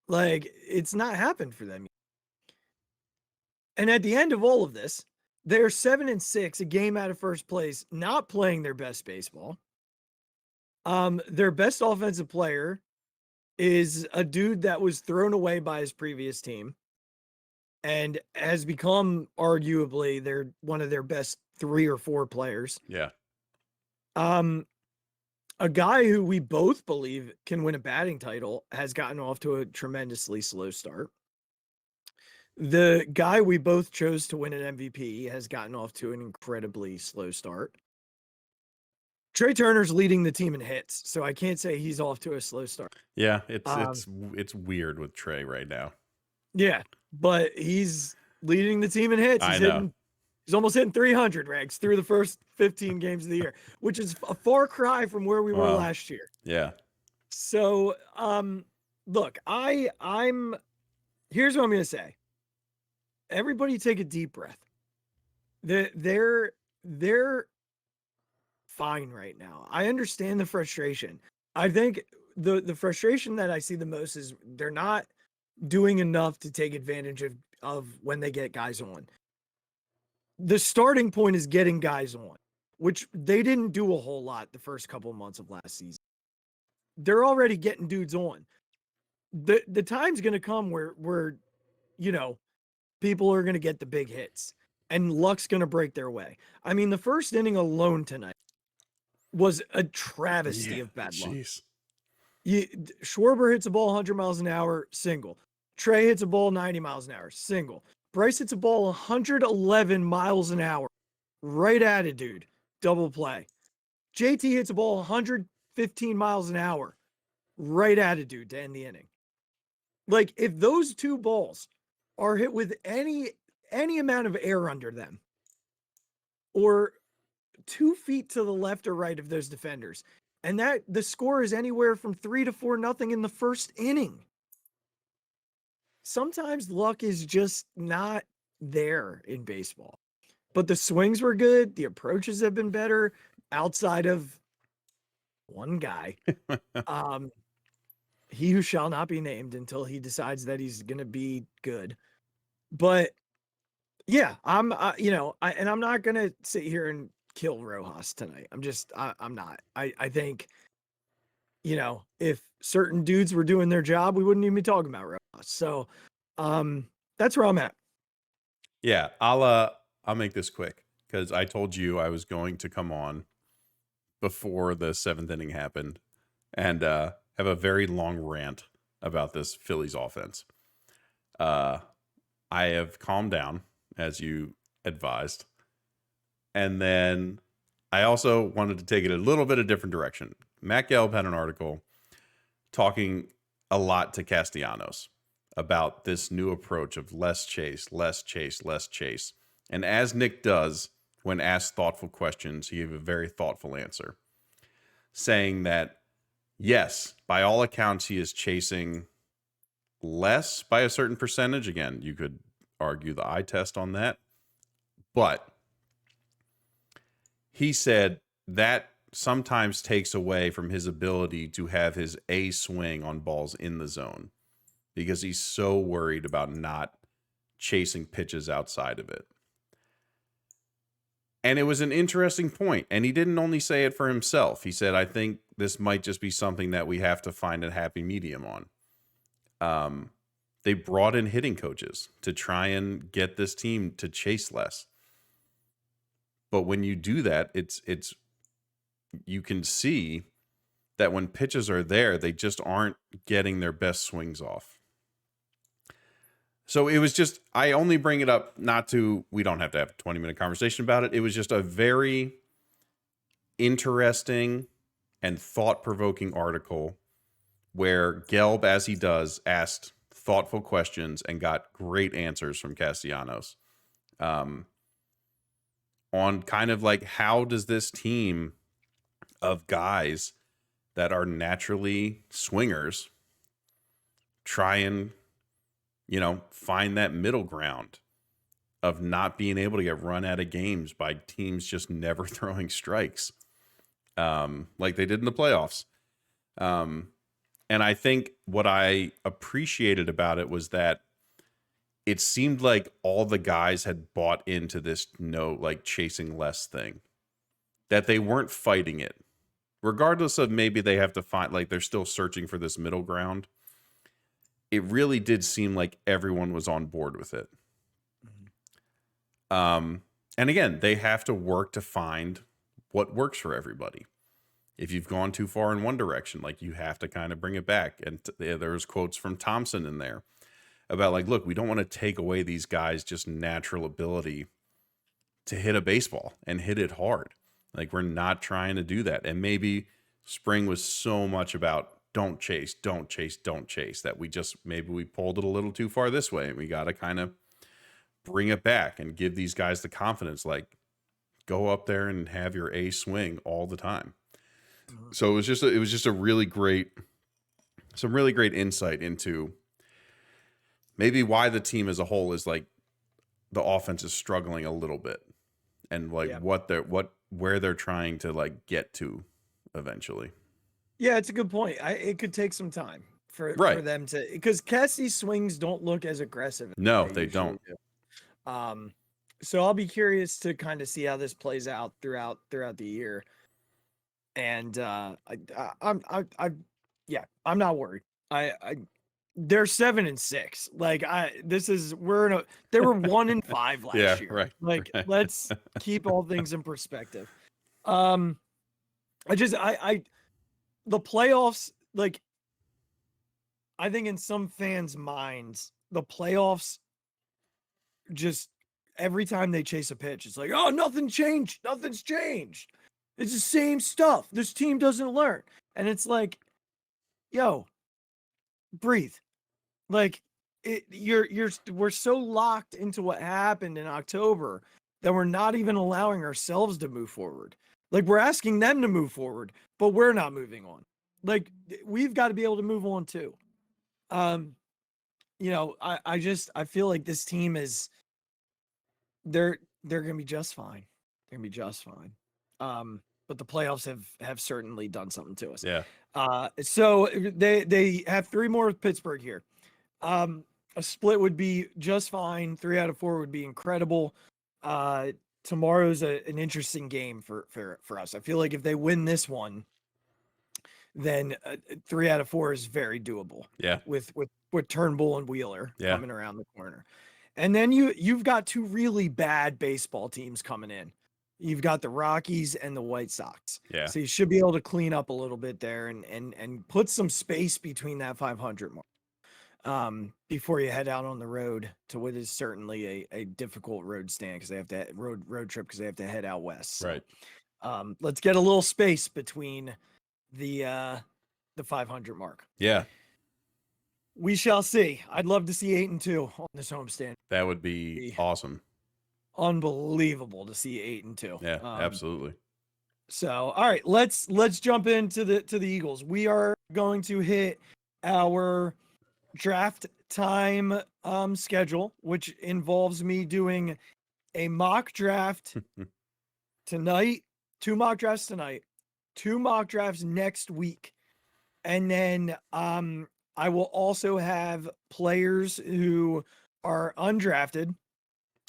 Like it's not happened for them. And at the end of all of this, They're 7-6, a game out of first place, not playing their best baseball. Their best offensive player is a dude that was thrown away by his previous team and has become arguably one of their best 3 or 4 players. Yeah. A guy who we both believe can win a batting title has gotten off to a tremendously slow start. The guy we both chose to win an MVP has gotten off to an incredibly slow start. Trey Turner's leading the team in hits, so I can't say he's off to a slow start. Yeah, it's weird with Trey right now. Yeah, but he's leading the team in hits. He's almost hitting 300, Regz, through the first 15 games of the year, which is a far cry from where we were last year. Yeah. So, look, I'm here's what I'm going to say. Everybody take a deep breath. They're fine right now. I understand the frustration. I think the frustration that I see the most is they're not doing enough to take advantage of when they get guys on. The starting point is getting guys on, which they didn't do a whole lot the first couple of months of last season. They're already getting dudes on. The time's going to come where people are going to get the big hits and luck's going to break their way. I mean, the first inning alone tonight was a travesty of bad luck. Schwarber hits a ball 100 miles an hour, single. Trey hits a ball 90 miles an hour, single. Bryce hits a ball 111 miles an hour, right at it, dude, double play. JT hits a ball 115 miles an hour, right at it, dude, to end the inning. Like, if those 2 balls are hit with any amount of air under them, or 2 feet to the left or right of those defenders, and that the score is anywhere from 3 to 4-0 in the first inning. Sometimes luck is just not there in baseball. But the swings were good. The approaches have been better outside of one guy. He who shall not be named until he decides that he's going to be good. But yeah, I'm not going to sit here and kill Rojas tonight. I'm not. I think, if certain dudes were doing their job, we wouldn't even be talking about Rojas. So, that's where I'm at. Yeah, I'll make this quick because I told you I was going to come on before the 7th inning happened and have a very long rant about this Phillies offense. I have calmed down, as you advised. And then I also wanted to take it a little bit a different direction. Matt Gelb had an article talking a lot to Castellanos about this new approach of less chase, less chase, less chase. And as Nick does, when asked thoughtful questions, he gave a very thoughtful answer, saying that, yes, by all accounts, he is chasing less by a certain percentage. Again, you could argue the eye test on that. But he said that sometimes takes away from his ability to have his A swing on balls in the zone because he's so worried about not chasing pitches outside of it. And it was an interesting point. And he didn't only say it for himself. He said, I think this might just be something that we have to find a happy medium on. They brought in hitting coaches to try and get this team to chase less. But when you do that, it's you can see that when pitches are there, they just aren't getting their best swings off. So it was just, I only bring it up we don't have to have a 20-minute conversation about it. It was just a very interesting and thought-provoking article where Gelb, as he does, asked thoughtful questions and got great answers from Castellanos on kind of like, how does this team of guys that are naturally swingers try and, find that middle ground of not being able to get run out of games by teams just never throwing strikes like they did in the playoffs. And I think what I appreciated about it was that it seemed like all the guys had bought into this chasing less thing, that they weren't fighting it. Regardless of maybe they have to find, like, they're still searching for this middle ground. It really did seem like everyone was on board with it. And again, they have to work to find what works for everybody. If you've gone too far in one direction, like, you have to kind of bring it back. And there's quotes from Thompson in there about, like, look, we don't want to take away these guys' just natural ability to hit a baseball and hit it hard. Like, we're not trying to do that. And maybe spring was so much about don't chase, don't chase, don't chase, that maybe we pulled it a little too far this way, and we got to kind of bring it back and give these guys the confidence, like, go up there and have your A swing all the time. So it was just a really great, some really great insight into maybe why the team as a whole is, like, the offense is struggling a little bit, and like where they're trying to, like, get to eventually. Yeah, it's a good point. It could take some time for them to, because Cassie's swings don't look as aggressive. No, they don't. Do. So I'll be curious to kind of see how this plays out throughout the year. And I'm not worried. They're 7-6. Like, they were 1-5 last year. Right. Like, right. Let's keep all things in perspective. The playoffs, like, I think in some fans' minds, the playoffs, just every time they chase a pitch, it's like, oh, nothing's changed. It's the same stuff. This team doesn't learn. And it's like, yo, breathe. Like, we're so locked into what happened in October that we're not even allowing ourselves to move forward. Like, we're asking them to move forward, but we're not moving on. Like, we've got to be able to move on too. I feel like this team is, they're going to be just fine. They're going to be just fine. But the playoffs have certainly done something to us. Yeah. So they have 3 more with Pittsburgh here. A split would be just fine. 3 out of 4 would be incredible. Tomorrow's an interesting game for us. I feel like if they win this one, then 3 out of 4 is very doable. Yeah. With Turnbull and Wheeler coming around the corner. And then you've got 2 really bad baseball teams coming in. You've got the Rockies and the White Sox. Yeah. So you should be able to clean up a little bit there and put some space between that 500 mark. Before you head out on the road to what is certainly a difficult road stand, because they have to road trip because they have to head out west. So, right. Let's get a little space between the 500 mark. Yeah. We shall see. I'd love to see 8-2 on this homestand. That would be awesome. Unbelievable to see 8-2. Yeah, absolutely. So, all right, let's jump into the Eagles. We are going to hit our draft time schedule, which involves me doing a mock draft tonight, 2 mock drafts tonight, 2 mock drafts next week, and then I will also have players who are undrafted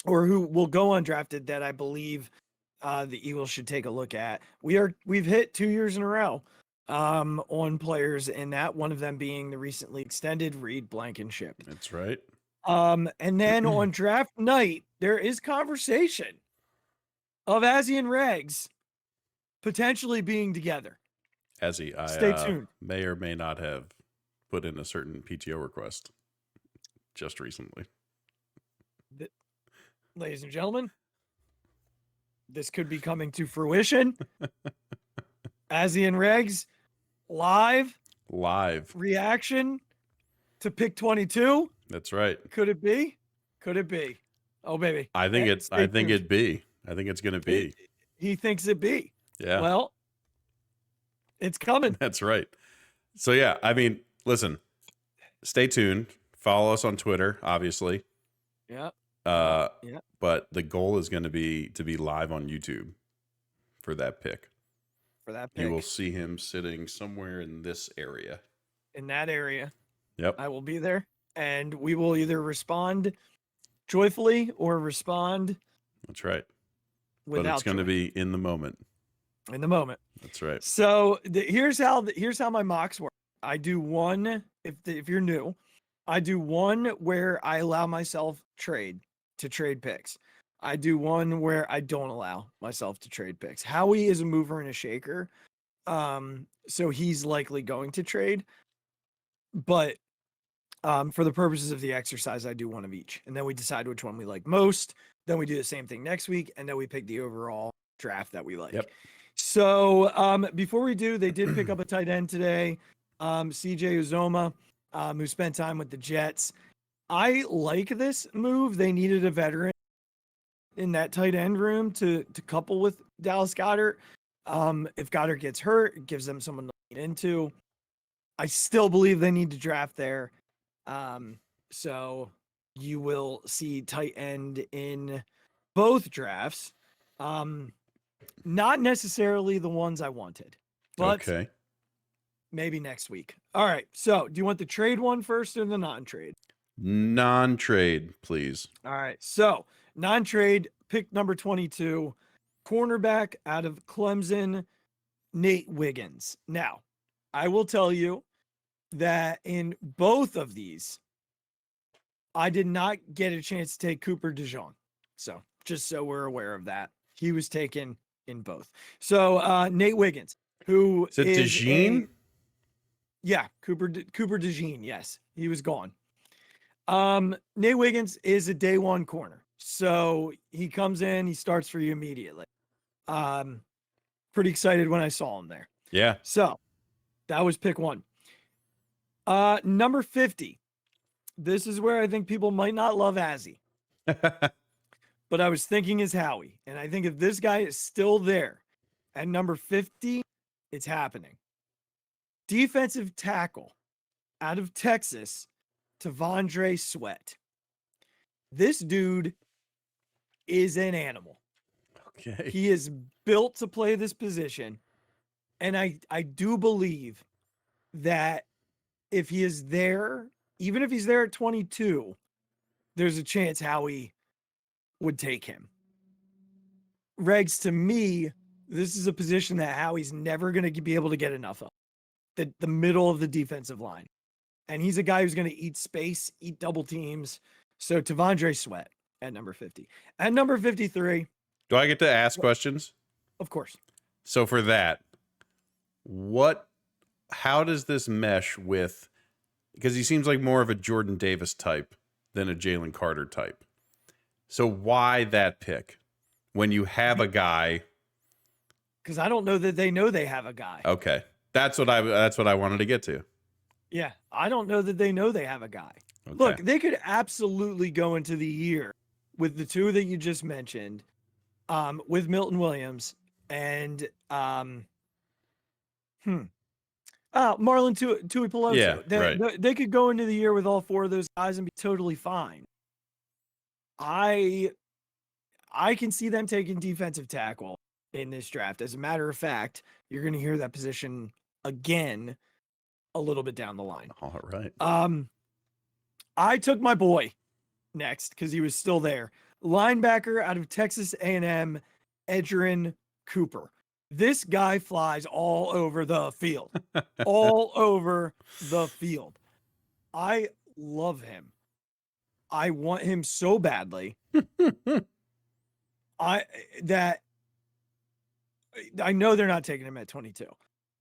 or who will go undrafted that I believe the Eagles should take a look at. We've hit 2 years in a row on players, and that one of them being the recently extended Reed Blankenship. That's right. And then on draft night, there is conversation of Azzy and Regz potentially being together. Azzy, Stay tuned. May or may not have put in a certain PTO request just recently. Ladies and gentlemen, this could be coming to fruition. Azzy and Regz live reaction to pick 22. That's right. Could it be? Oh, baby. I think it's going to be. He thinks it be. Yeah. Well, it's coming. That's right. So yeah, I mean, listen, stay tuned. Follow us on Twitter, obviously. Yeah. But the goal is going to be live on YouTube for that pick. You will see him sitting somewhere in this area. In that area. Yep. I will be there, and we will either respond joyfully or respond That's right. without But it's going to joy be in the moment. in the moment. That's right. So here's how my mocks work. I do one if you're new, I do one where I allow myself to trade picks. I do one where I don't allow myself to trade picks. Howie is a mover and a shaker. So he's likely going to trade, but for the purposes of the exercise, I do one of each, and then we decide which one we like most. Then we do the same thing next week, and then we pick the overall draft that we like. Yep. So before we do, they did pick up a tight end today, CJ Uzoma, who spent time with the Jets. I like this move. They needed a veteran in that tight end room to couple with Dallas Goedert. If Goddard gets hurt, it gives them someone to lean into. I still believe they need to draft there. So you will see tight end in both drafts. Not necessarily the ones I wanted, but Okay. maybe next week. All right. So do you want the trade one first or the non-trade? Non-trade, please. All right. So non-trade, pick number 22, cornerback out of Clemson, Nate Wiggins. Now, I will tell you that in both of these, I did not get a chance to take Cooper DeJean. So just so we're aware of that, he was taken in both. So Nate Wiggins, who Is it DeJean? Yeah, Cooper DeJean. Yes, he was gone. Nate Wiggins is a day one corner. So he comes in, he starts for you immediately. Pretty excited when I saw him there. Yeah. So that was pick one. Number 50. This is where I think people might not love Azzy, but I was thinking is Howie. And I think if this guy is still there at number 50, it's happening. Defensive tackle out of Texas, T'Vondre Sweat. This dude is an animal. Okay. He is built to play this position. And I do believe that if he is there, even if he's there at 22, there's a chance Howie would take him. Regz, to me, this is a position that Howie's never going to be able to get enough of. The middle of the defensive line. And he's a guy who's going to eat space, eat double teams. So T'Vondre Sweat at number 50. At number 53. Do I get to ask questions? Of course. So for that, how does this mesh with, because he seems like more of a Jordan Davis type than a Jalen Carter type. So why that pick when you have a guy? Because I don't know that they know they have a guy. Okay. That's what I wanted to get to. Yeah. I don't know that they know they have a guy. Okay. Look, they could absolutely go into the year with the two that you just mentioned, with Milton Williams and Marlon Tuipulotu. Yeah, right. They could go into the year with all four of those guys and be totally fine. I can see them taking defensive tackle in this draft. As a matter of fact, you're going to hear that position again a little bit down the line. All right. I took my boy next because he was still there. Linebacker out of Texas A&M, Edgerrin Cooper. This guy flies all over the field. All over the field. I love him. I want him so badly. I know they're not taking him at 22,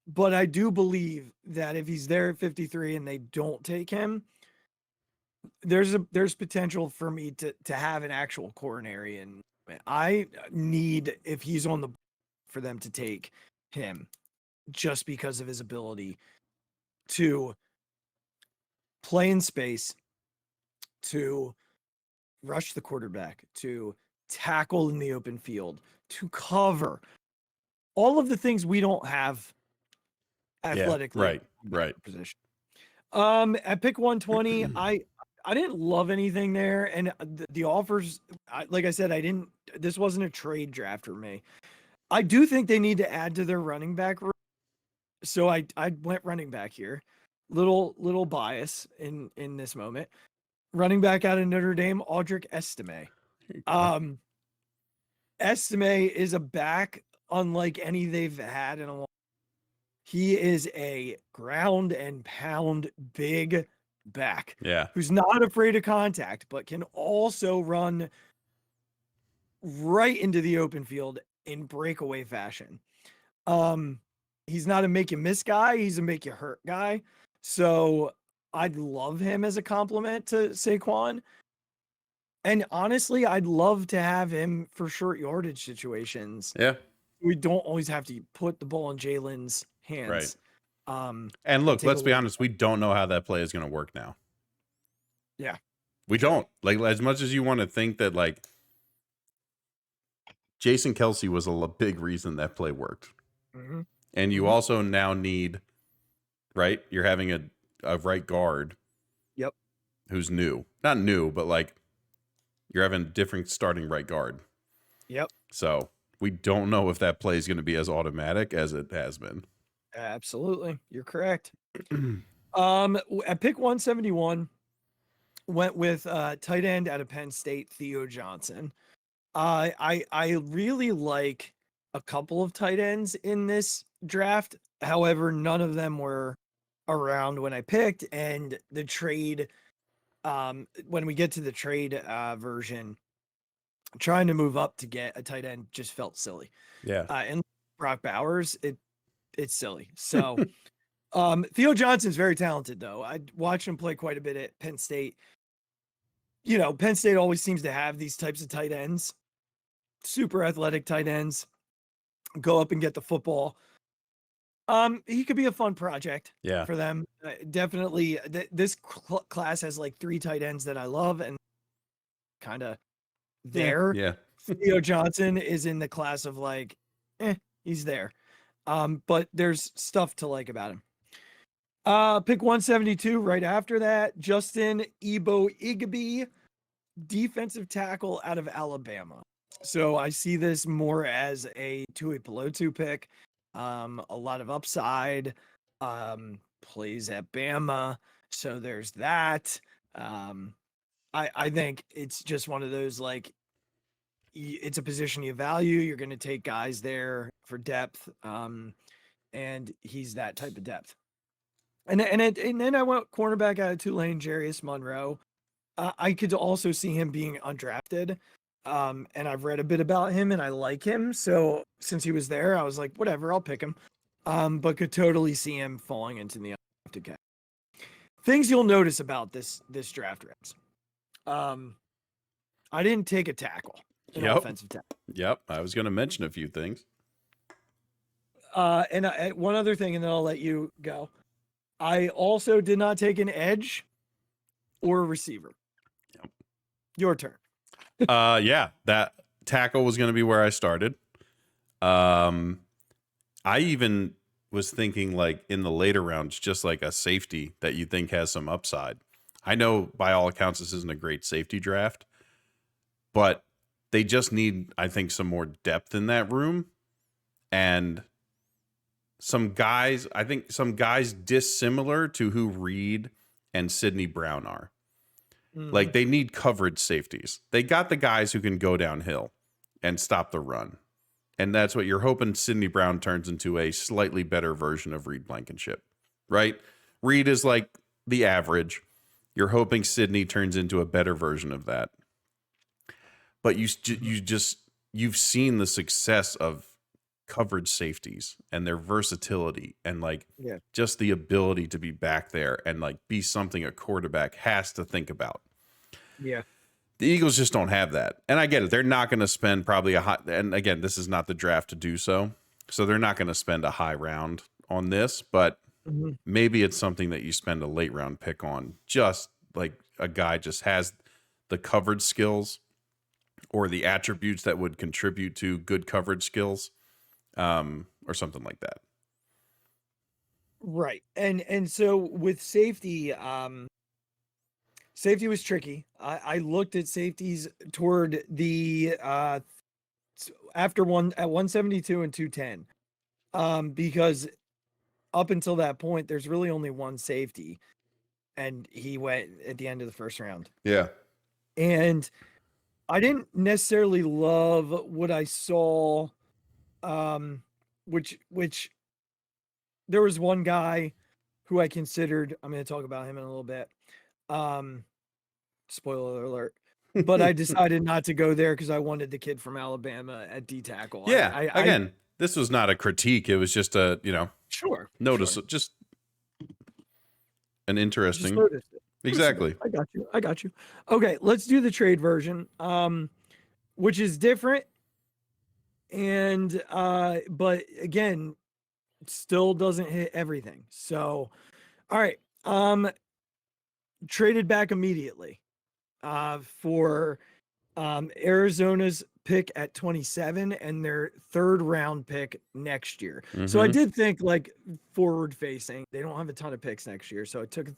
but I do believe that if he's there at 53 and they don't take him, there's potential for me to have an actual coronary, and I need, if he's on the, for them to take him just because of his ability to play in space, to rush the quarterback, to tackle in the open field, to cover, all of the things we don't have athletically. Yeah, right. Position. At pick 120, I didn't love anything there, and the offers, like I said, this wasn't a trade draft for me. I do think they need to add to their running back room, so I went running back here. Little bias in this moment. running back out of Notre Dame, Audric Estime. Estime is a back unlike any they've had in a long. He is a ground and pound big back. Yeah. Who's not afraid of contact, but can also run right into the open field in breakaway fashion. He's not a make you miss guy, he's a make you hurt guy. So I'd love him as a compliment to Saquon. And honestly, I'd love to have him for short yardage situations. Yeah. We don't always have to put the ball in Jalen's hands. Right. And look, let's be honest, we don't know how that play is going to work now. Yeah. We don't. Like, as much as you want to think that, like, Jason Kelce was a big reason that play worked. Mm-hmm. And you also now need, right? You're having a right guard. Yep. Who's new. Not new, but like you're having a different starting right guard. Yep. So we don't know if that play is going to be as automatic as it has been. Absolutely. You're correct. At pick 171, went with tight end out of Penn State, Theo Johnson. I really like a couple of tight ends in this draft. However, none of them were around when I picked, and the trade, when we get to the trade version, trying to move up to get a tight end just felt silly. Yeah. And Brock Bowers, it's silly. So Theo Johnson's very talented, though. I watched him play quite a bit at Penn State. You know, Penn State always seems to have these types of tight ends, super athletic tight ends, go up and get the football. He could be a fun project for them. Definitely, this class has like 3 tight ends that I love and kind of there. Yeah. Theo Johnson is in the class of like, he's there. But there's stuff to like about him. Pick 172 right after that, Justin Igby, defensive tackle out of Alabama. So I see this more as a Tui Pelotu pick. A lot of upside, plays at Bama. So there's that. I think it's just one of those, like, it's a position you value. You're going to take guys there for depth. And he's that type of depth. And then I went cornerback out of Tulane, Jarius Monroe. I could also see him being undrafted. And I've read a bit about him and I like him. So since he was there, I was like, whatever, I'll pick him. But could totally see him falling into the undrafted category. Things you'll notice about this draft, Regz. I didn't take a tackle, an offensive tackle. Yep. I was going to mention a few things. And one other thing, and then I'll let you go. I also did not take an edge or a receiver. Yep. Your turn. Yeah, that tackle was going to be where I started. I even was thinking, like, in the later rounds, just like a safety that you think has some upside. I know by all accounts this isn't a great safety draft, but they just need, I think, some more depth in that room. And some guys dissimilar to who Reed and Sidney Brown are. Like, they need coverage safeties. They got the guys who can go downhill and stop the run. And that's what you're hoping Sidney Brown turns into, a slightly better version of Reed Blankenship, right? Reed is like the average. You're hoping Sidney turns into a better version of that. But you've seen the success of coverage safeties and their versatility and just the ability to be back there and like be something a quarterback has to think about. Yeah. The Eagles just don't have that. And I get it. They're not going to spend probably and again, this is not the draft to do so. So they're not going to spend a high round on this, but maybe it's something that you spend a late round pick on. Just like a guy just has the coverage skills or the attributes that would contribute to good coverage skills. Or something like that. Right. And so with safety, safety was tricky. I looked at safeties toward the after at 172 and 210. Because up until that point, there's really only one safety. and he went at the end of the first round. Yeah. And I didn't necessarily love what I saw, which there was one guy who I considered. I'm going to talk about him in a little bit. Spoiler alert. But I decided not to go there because I wanted the kid from Alabama at D tackle. Yeah. Again, this was not a critique. It was just a, sure. just an interesting. Just noticed it. Exactly. I got you. Okay, let's do the trade version, which is different. And but again, still doesn't hit everything. So, all right. Traded back immediately for Arizona's pick at 27 and their 3rd round pick next year. So I did think like forward facing. They don't have a ton of picks next year. So I took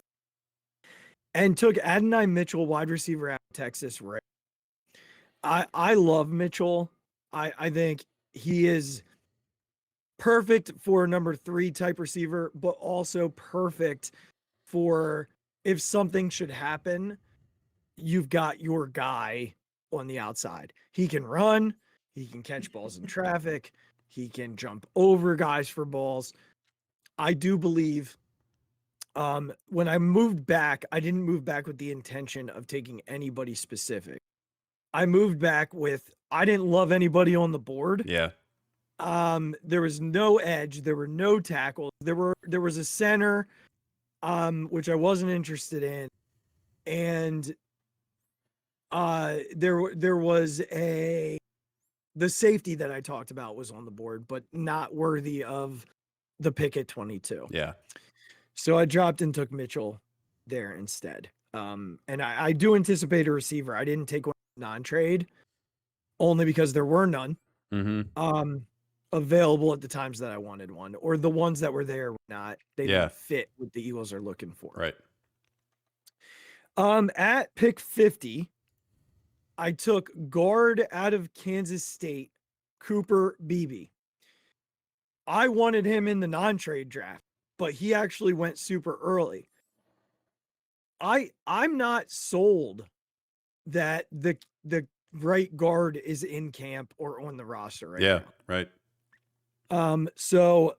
Adonai Mitchell, wide receiver out of Texas. Right. I love Mitchell. I think he is perfect for a number 3 type receiver, but also perfect for if something should happen, you've got your guy on the outside. He can run, he can catch balls in traffic, he can jump over guys for balls. I do believe when I moved back, I didn't move back with the intention of taking anybody specific. I moved back with I didn't love anybody on the board. Yeah. There was no edge, there were no tackles. There was a center which I wasn't interested in. And there was the safety that I talked about was on the board, but not worthy of the pick at 22. Yeah. So I dropped and took Mitchell there instead. And I do anticipate a receiver. I didn't take one non-trade only because there were none available at the times that I wanted one, or the ones that were there were not. They didn't fit what the Eagles are looking for. Right. At pick 50, I took guard out of Kansas State, Cooper Beebe. I wanted him in the non-trade draft, but he actually went super early. I'm not sold that the right guard is in camp or on the roster right now. Yeah, right. So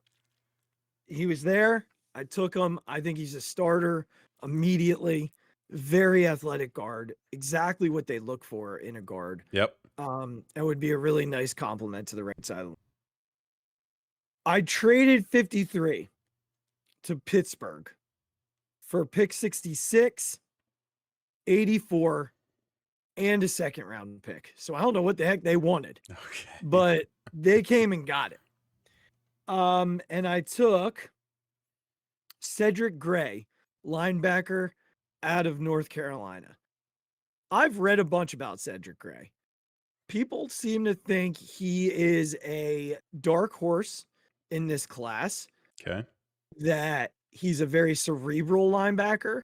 he was there. I took him. I think he's a starter immediately. Very athletic guard, exactly what they look for in a guard. Yep. It would be a really nice compliment to the right side. I traded 53 to Pittsburgh for pick 66, 84, and a 2nd round pick. So I don't know what the heck they wanted, but they came and got it. And I took Cedric Gray, linebacker out of North Carolina. I've read a bunch about Cedric Gray. People seem to think he is a dark horse in this class. Okay. That he's a very cerebral linebacker.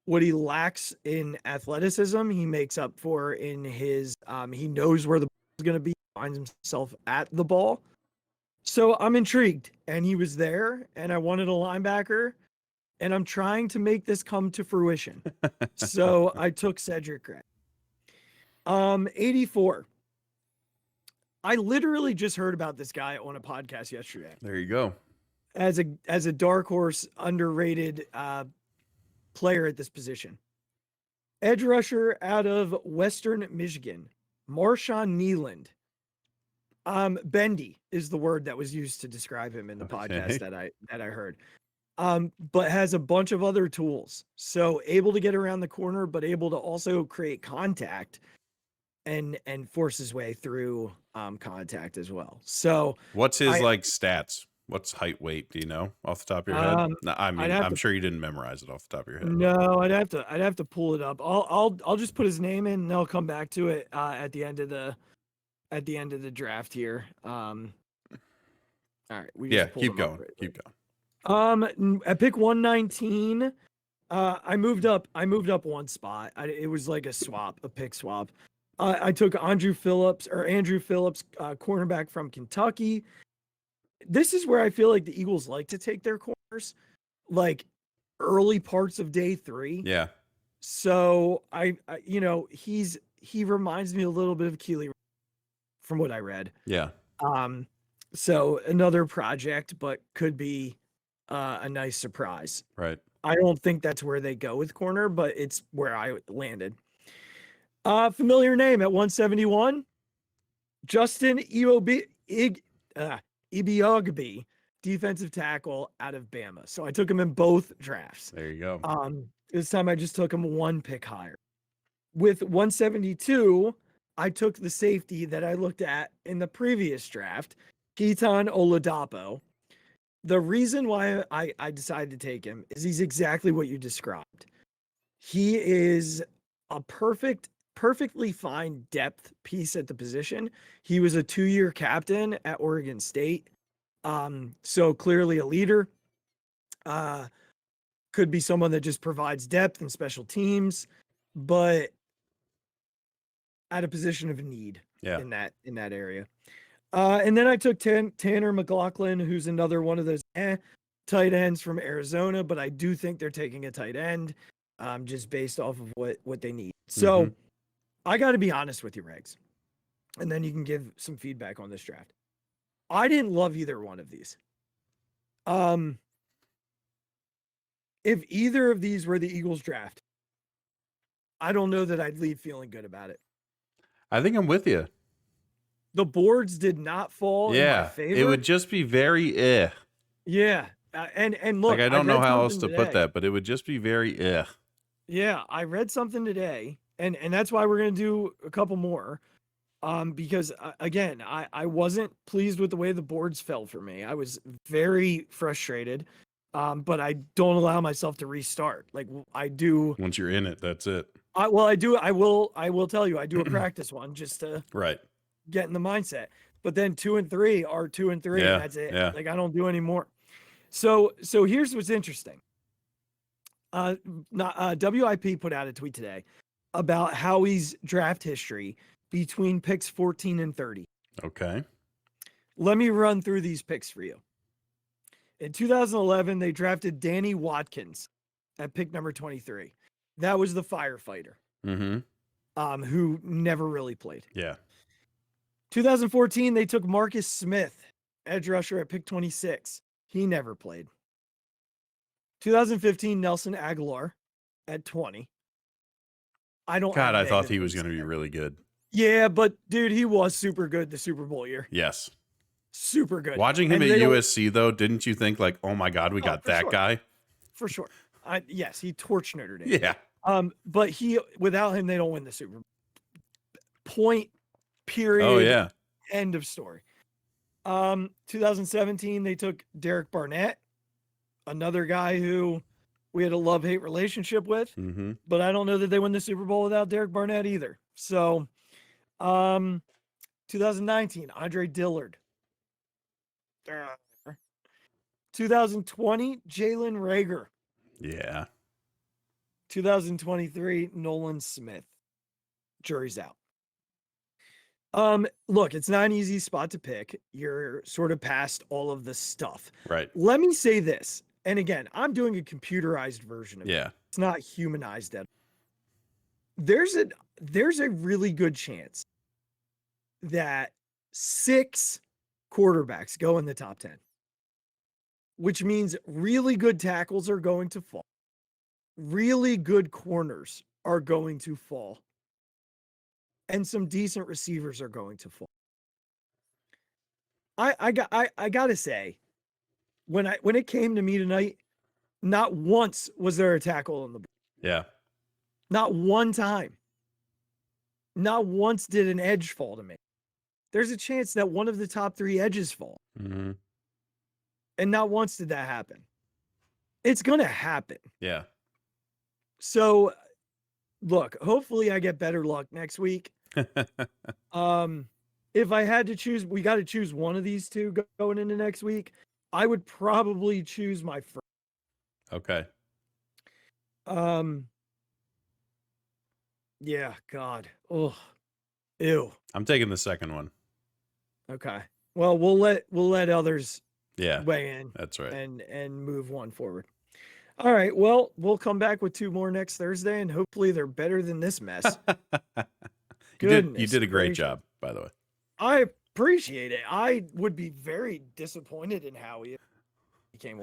What he lacks in athleticism, he makes up for in his he knows where the ball is going to be, finds himself at the ball. So I'm intrigued, and he was there, and I wanted a linebacker, and I'm trying to make this come to fruition. So I took Cedric Gray. 84. I literally just heard about this guy on a podcast yesterday. There you go. As a dark horse, underrated player at this position. Edge rusher out of Western Michigan, Marshawn Neeland. Bendy is the word that was used to describe him in the podcast that I heard. But has a bunch of other tools. So able to get around the corner, but able to also create contact and force his way through contact as well. So what's his stats? What's height, weight? Do you know off the top of your head? No, I mean, I'm sure you didn't memorize it off the top of your head. No, I'd have to pull it up. I'll just put his name in and I'll come back to it at the end of the draft here. All right. Keep going. Keep going. At pick 119, I moved up one spot. It was like a pick swap. I took Andrew Phillips, cornerback from Kentucky. This is where I feel like the Eagles like to take their corners. Like early parts of day 3. Yeah. So I he reminds me a little bit of Keely from what I read. Yeah. So another project, but could be a nice surprise. Right. I don't think that's where they go with corner, but it's where I landed. Familiar name at 171, Justin Ibiogbe, defensive tackle out of Bama. So I took him in both drafts. There you go. This time I just took him 1 pick higher. With 172, I took the safety that I looked at in the previous draft, Keaton Oladapo. The reason why I decided to take him is he's exactly what you described. He is a perfectly fine depth piece at the position. He was a 2-year captain at Oregon State. So clearly a leader. Could be someone that just provides depth and special teams, but at a position of need in that area. And then I took Tanner McLaughlin, who's another one of those tight ends from Arizona, but I do think they're taking a tight end just based off of what they need. So I got to be honest with you, Regz, and then you can give some feedback on this draft. I didn't love either one of these. If either of these were the Eagles draft, I don't know that I'd leave feeling good about it. I think I'm with you. The boards did not fall in my favor. It would just be very Yeah. And look, like I don't know how else to put that, but it would just be very Yeah, I read something today, and that's why we're going to do a couple more. Because again, I wasn't pleased with the way the boards fell for me. I was very frustrated. But I don't allow myself to restart. Like I do. Once you're in it, that's it. I will tell you, I do a practice one just to get in the mindset. But then 2 and 3 are 2 and 3. Yeah, And that's it. yeah. Like I don't do any more. So here's what's interesting. WIP put out a tweet today about Howie's draft history between picks 14 and 30. Okay. Let me run through these picks for you. In 2011, they drafted Danny Watkins at pick number 23. That was the firefighter, who never really played. Yeah. 2014, they took Marcus Smith, edge rusher, at pick 26. He never played. 2015, Nelson Aguilar at 20. I thought he was going to be really good. Yeah, but dude, he was super good the Super Bowl year. Yes. Super good. Watching him at USC, though, didn't you think like, oh my God, we got that guy? For sure. Yes, he torched Notre Dame. Yeah. But without him, they don't win the Super Bowl. Point, period. Oh, yeah. End of story. 2017, they took Derek Barnett, another guy who we had a love-hate relationship with, but I don't know that they win the Super Bowl without Derek Barnett either. So, 2019, Andre Dillard. 2020, Jalen Reagor. Yeah. 2023, Nolan Smith. Jury's out. Look, it's not an easy spot to pick. You're sort of past all of the stuff. Right. Let me say this. And again, I'm doing a computerized version of it. It's not humanized at all. There's a really good chance that 6 quarterbacks go in the top 10, which means really good tackles are going to fall. Really good corners are going to fall. And some decent receivers are going to fall. I gotta say, when it came to me tonight, not once was there a tackle on the board. Yeah. Not one time. Not once did an edge fall to me. There's a chance that one of the top 3 edges fall. And not once did that happen. It's going to happen. Yeah. So, look, hopefully I get better luck next week. If I had to choose, we got to choose one of these two going into next week. I would probably choose my first. Okay. Yeah, God. Oh, ew. I'm taking the second one. Okay. Well, we'll let others weigh in. That's right. And move one forward. All right. Well, we'll come back with 2 more next Thursday, and hopefully they're better than this mess. You Goodness did a great gracious. job, by the way. I appreciate it. I would be very disappointed in how he became.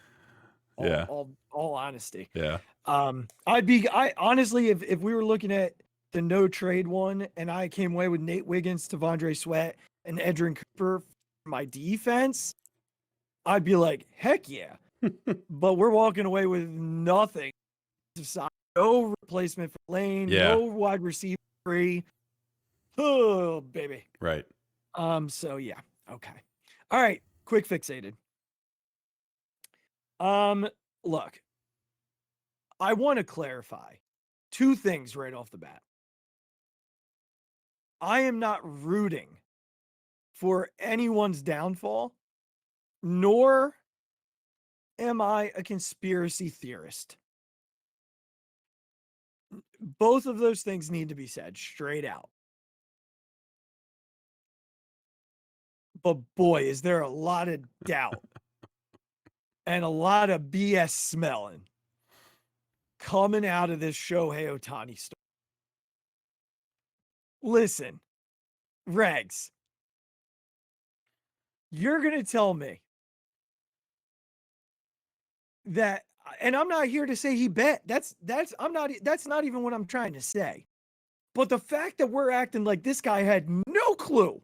All honesty. Yeah. I honestly, if we were looking at the no trade one, and I came away with Nate Wiggins, Tavondre Sweat, and Edrin Cooper for my defense, I'd be like, heck yeah. But we're walking away with nothing. No replacement for Lane, no wide receiver free. Oh, baby. Right. So yeah. Okay. All right. Quick fixated. Look, I want to clarify 2 things right off the bat. I am not rooting for anyone's downfall, nor am I a conspiracy theorist. Both of those things need to be said straight out. But boy, is there a lot of doubt and a lot of BS smelling coming out of this Shohei Ohtani story. Listen, Regz, you're going to tell me that, and I'm not here to say he bet. That's not even what I'm trying to say. But the fact that we're acting like this guy had no clue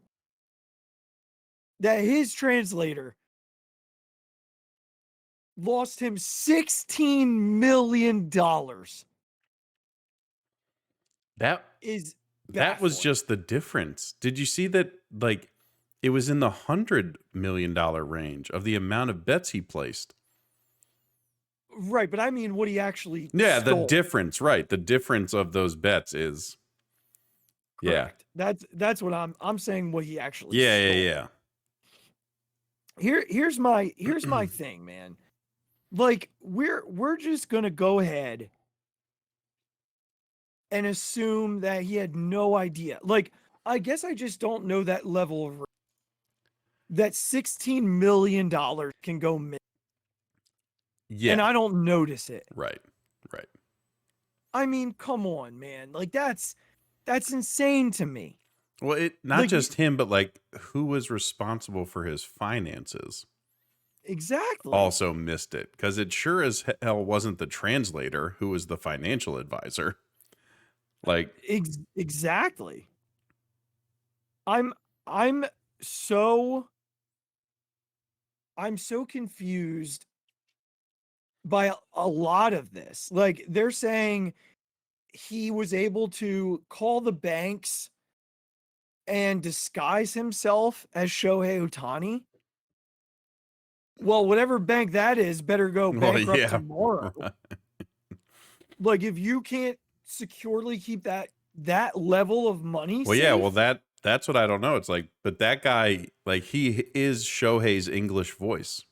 that his translator lost him $16 million. That was just the difference. Did you see that? Like, it was in the $100 million range of the amount of bets he placed. Right, but I mean what he actually stole. The difference, right? The difference of those bets is correct. That's what I'm saying. What he actually stole. Yeah. Here's my thing, man. Like, we're just gonna go ahead and assume that he had no idea. Like, I guess I just don't know that level of that $16 million can go missing. Yeah. And I don't notice it. Right. I mean, come on, man. Like, that's insane to me. Well, it not just him, but like who was responsible for his finances. Exactly. Also missed it, because it sure as hell wasn't the translator who was the financial advisor. Like, exactly. I'm so confused by a lot of this. Like, they're saying he was able to call the banks and disguise himself as Shohei Ohtani. Well, whatever bank that is better go bankrupt tomorrow. Right. Like, if you can't securely keep that level of money safe, yeah, well that's what I don't know. It's like, but that guy, like, he is Shohei's English voice.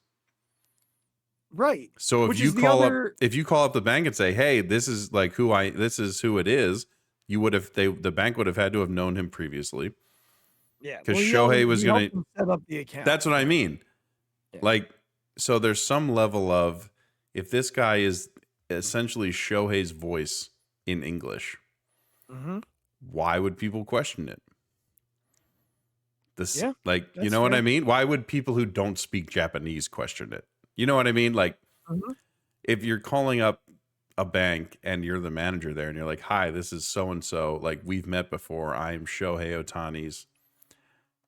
Right. So if you call up the bank and say, "Hey, this is like this is who it is," you would have the bank would have had to have known him previously. Yeah, because Shohei was going to set up the account. That's what I mean. Yeah. Like, so there's some level of, if this guy is essentially Shohei's voice in English, why would people question it? You know what I mean? Why would people who don't speak Japanese question it? You know what I mean? Like, if you're calling up a bank and you're the manager there and you're like, "Hi, this is so-and-so. Like, we've met before. I'm Shohei Ohtani's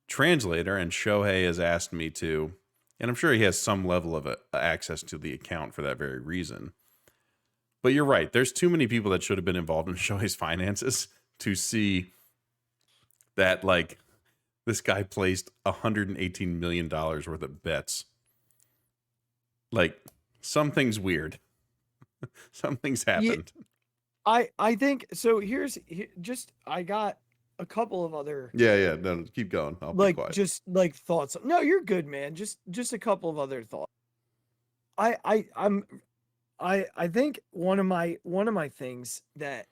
translator, and Shohei has asked me to," and I'm sure he has some level of access to the account for that very reason. But you're right. There's too many people that should have been involved in Shohei's finances to see that, like, this guy placed $118 million worth of bets. Like, something's weird. Something's happened. Yeah, I think so. I got a couple of other. Yeah. No, keep going. I'll be quiet. Just like thoughts. No, you're good, man. Just a couple of other thoughts. I think one of my things that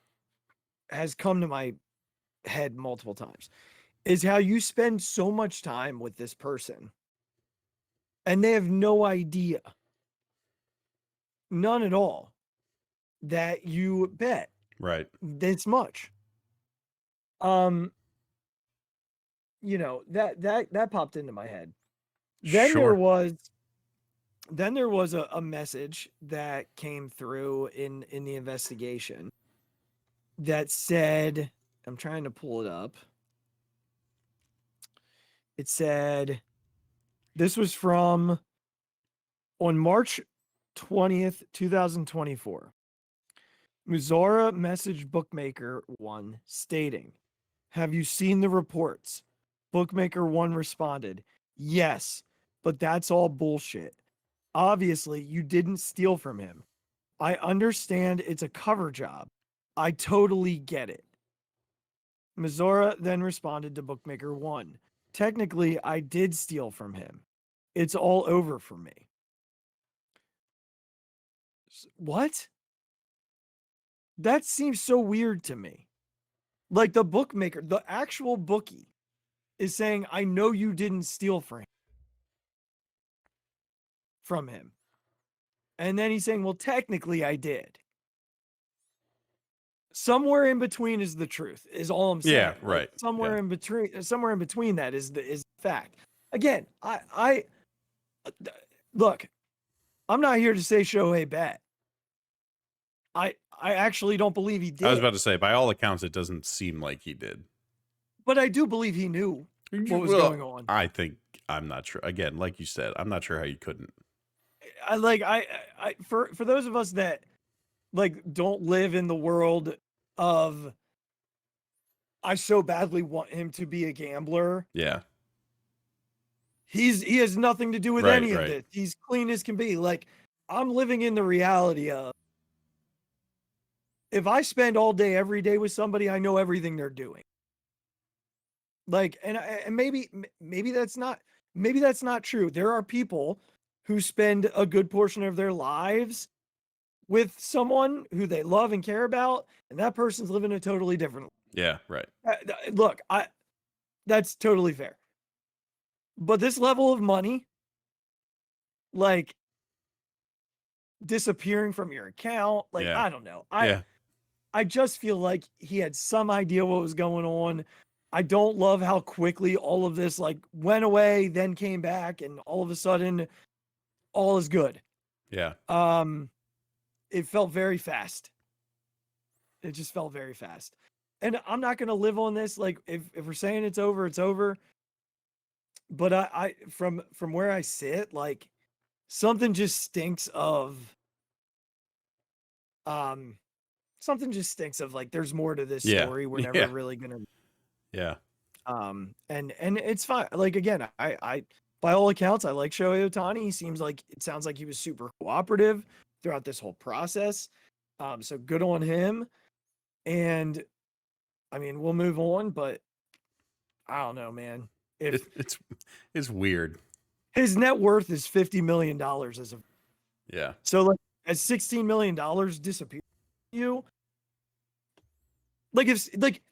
has come to my head multiple times is how you spend so much time with this person and they have no idea. None at all. that you bet Right. this much. That popped into my head. Then Sure. there was a message that came through in the investigation that said, I'm trying to pull it up. It said, this was from on March 20th, 2024. Muzora messaged Bookmaker One stating, "Have you seen the reports?" Bookmaker One responded, "Yes, but that's all bullshit. Obviously, you didn't steal from him. I understand it's a cover job. I totally get it." Mizora then responded to Bookmaker One, "Technically, I did steal from him. It's all over for me." What? That seems so weird to me. Like the bookmaker, the actual bookie is saying, "I know you didn't steal from him." And then he's saying, "Well, technically I did." Somewhere in between is the truth, is all I'm saying. Yeah, Like, right. somewhere Yeah. in between that is the fact. Again, I look, I'm not here to say Shohei bet. I actually don't believe he did. I was about to say, by all accounts, it doesn't seem like he did. But I do believe he knew what was going on. I'm not sure. Again, like you said, I'm not sure how you couldn't. For those of us that like don't live in the world of, I so badly want him to be a gambler. Yeah. He has nothing to do with any of this. He's clean as can be. Like, I'm living in the reality of, if I spend all day every day with somebody, I know everything they're doing. Like, and maybe that's not true. There are people who spend a good portion of their lives with someone who they love and care about, and that person's living a totally different life. Yeah, right. Look, that's totally fair. But this level of money, like disappearing from your account, like, Yeah. I don't know. I just feel like he had some idea what was going on. I don't love how quickly all of this like went away, then came back, and all of a sudden all is good. Yeah. It felt very fast. It just felt very fast. And I'm not gonna live on this. Like, if we're saying it's over, it's over. But I from where I sit, like, something just stinks of like, there's more to this story. We're never really gonna. Yeah. And it's fine. Like, again, I by all accounts, I like Shohei Ohtani. It sounds like he was super cooperative throughout this whole process. So good on him. And I mean, we'll move on, but I don't know, man. If It's weird. his net worth is $50 million as of, Yeah. so like, as $16 million disappear you, like, if like,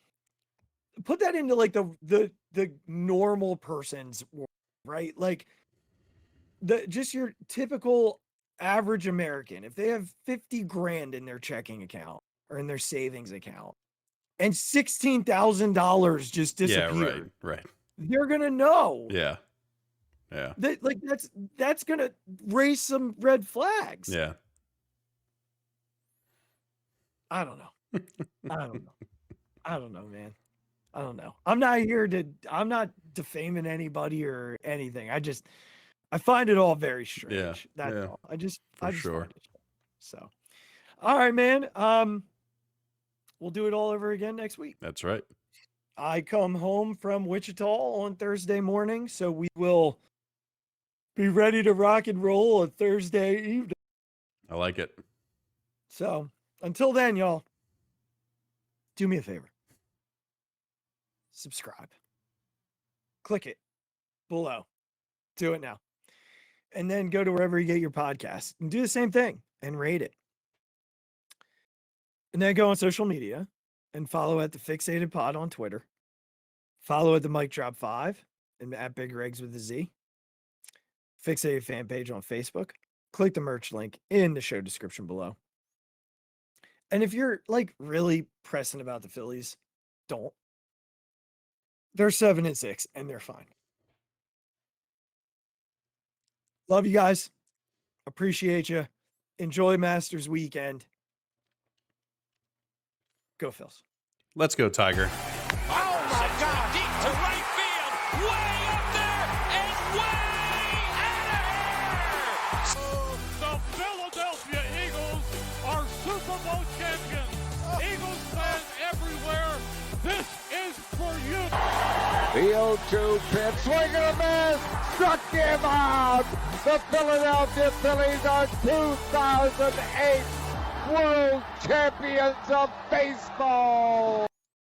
put that into like the normal person's world, right? Like, just your typical average American, if they have 50 grand in their checking account or in their savings account, and $16,000 just disappeared, right. they're gonna know. Yeah. Yeah. That's gonna raise some red flags. Yeah. I don't know. I don't know, man. I don't know. I'm not defaming anybody or anything. I find it all very strange. Yeah. That's Yeah. all. I just sure. find it strange. So, all right, man. We'll do it all over again next week. That's right. I come home from Wichita on Thursday morning, so we will be ready to rock and roll on Thursday evening. I like it. So, until then, y'all, do me a favor. Subscribe. Click it below. Do it now. And then go to wherever you get your podcast and do the same thing and rate it. And then go on social media and follow at the Phixated Pod on Twitter. Follow at the Mic Drop 5 and at Big Regz with a Z. Phixated fan page on Facebook. Click the merch link in the show description below. And if you're like really pressing about the Phillies, don't. They're 7-6 and they're fine. Love you guys. Appreciate you. Enjoy Masters weekend. Go Phils. Let's go, Tiger. Oh my God! Deep to right field, way up there and way out of here. The Philadelphia Eagles are Super Bowl champions. Eagles fans everywhere, this is for you. The 0-2 pitch, swing and a miss, struck him out. The Philadelphia Phillies are 2008 World Champions of Baseball.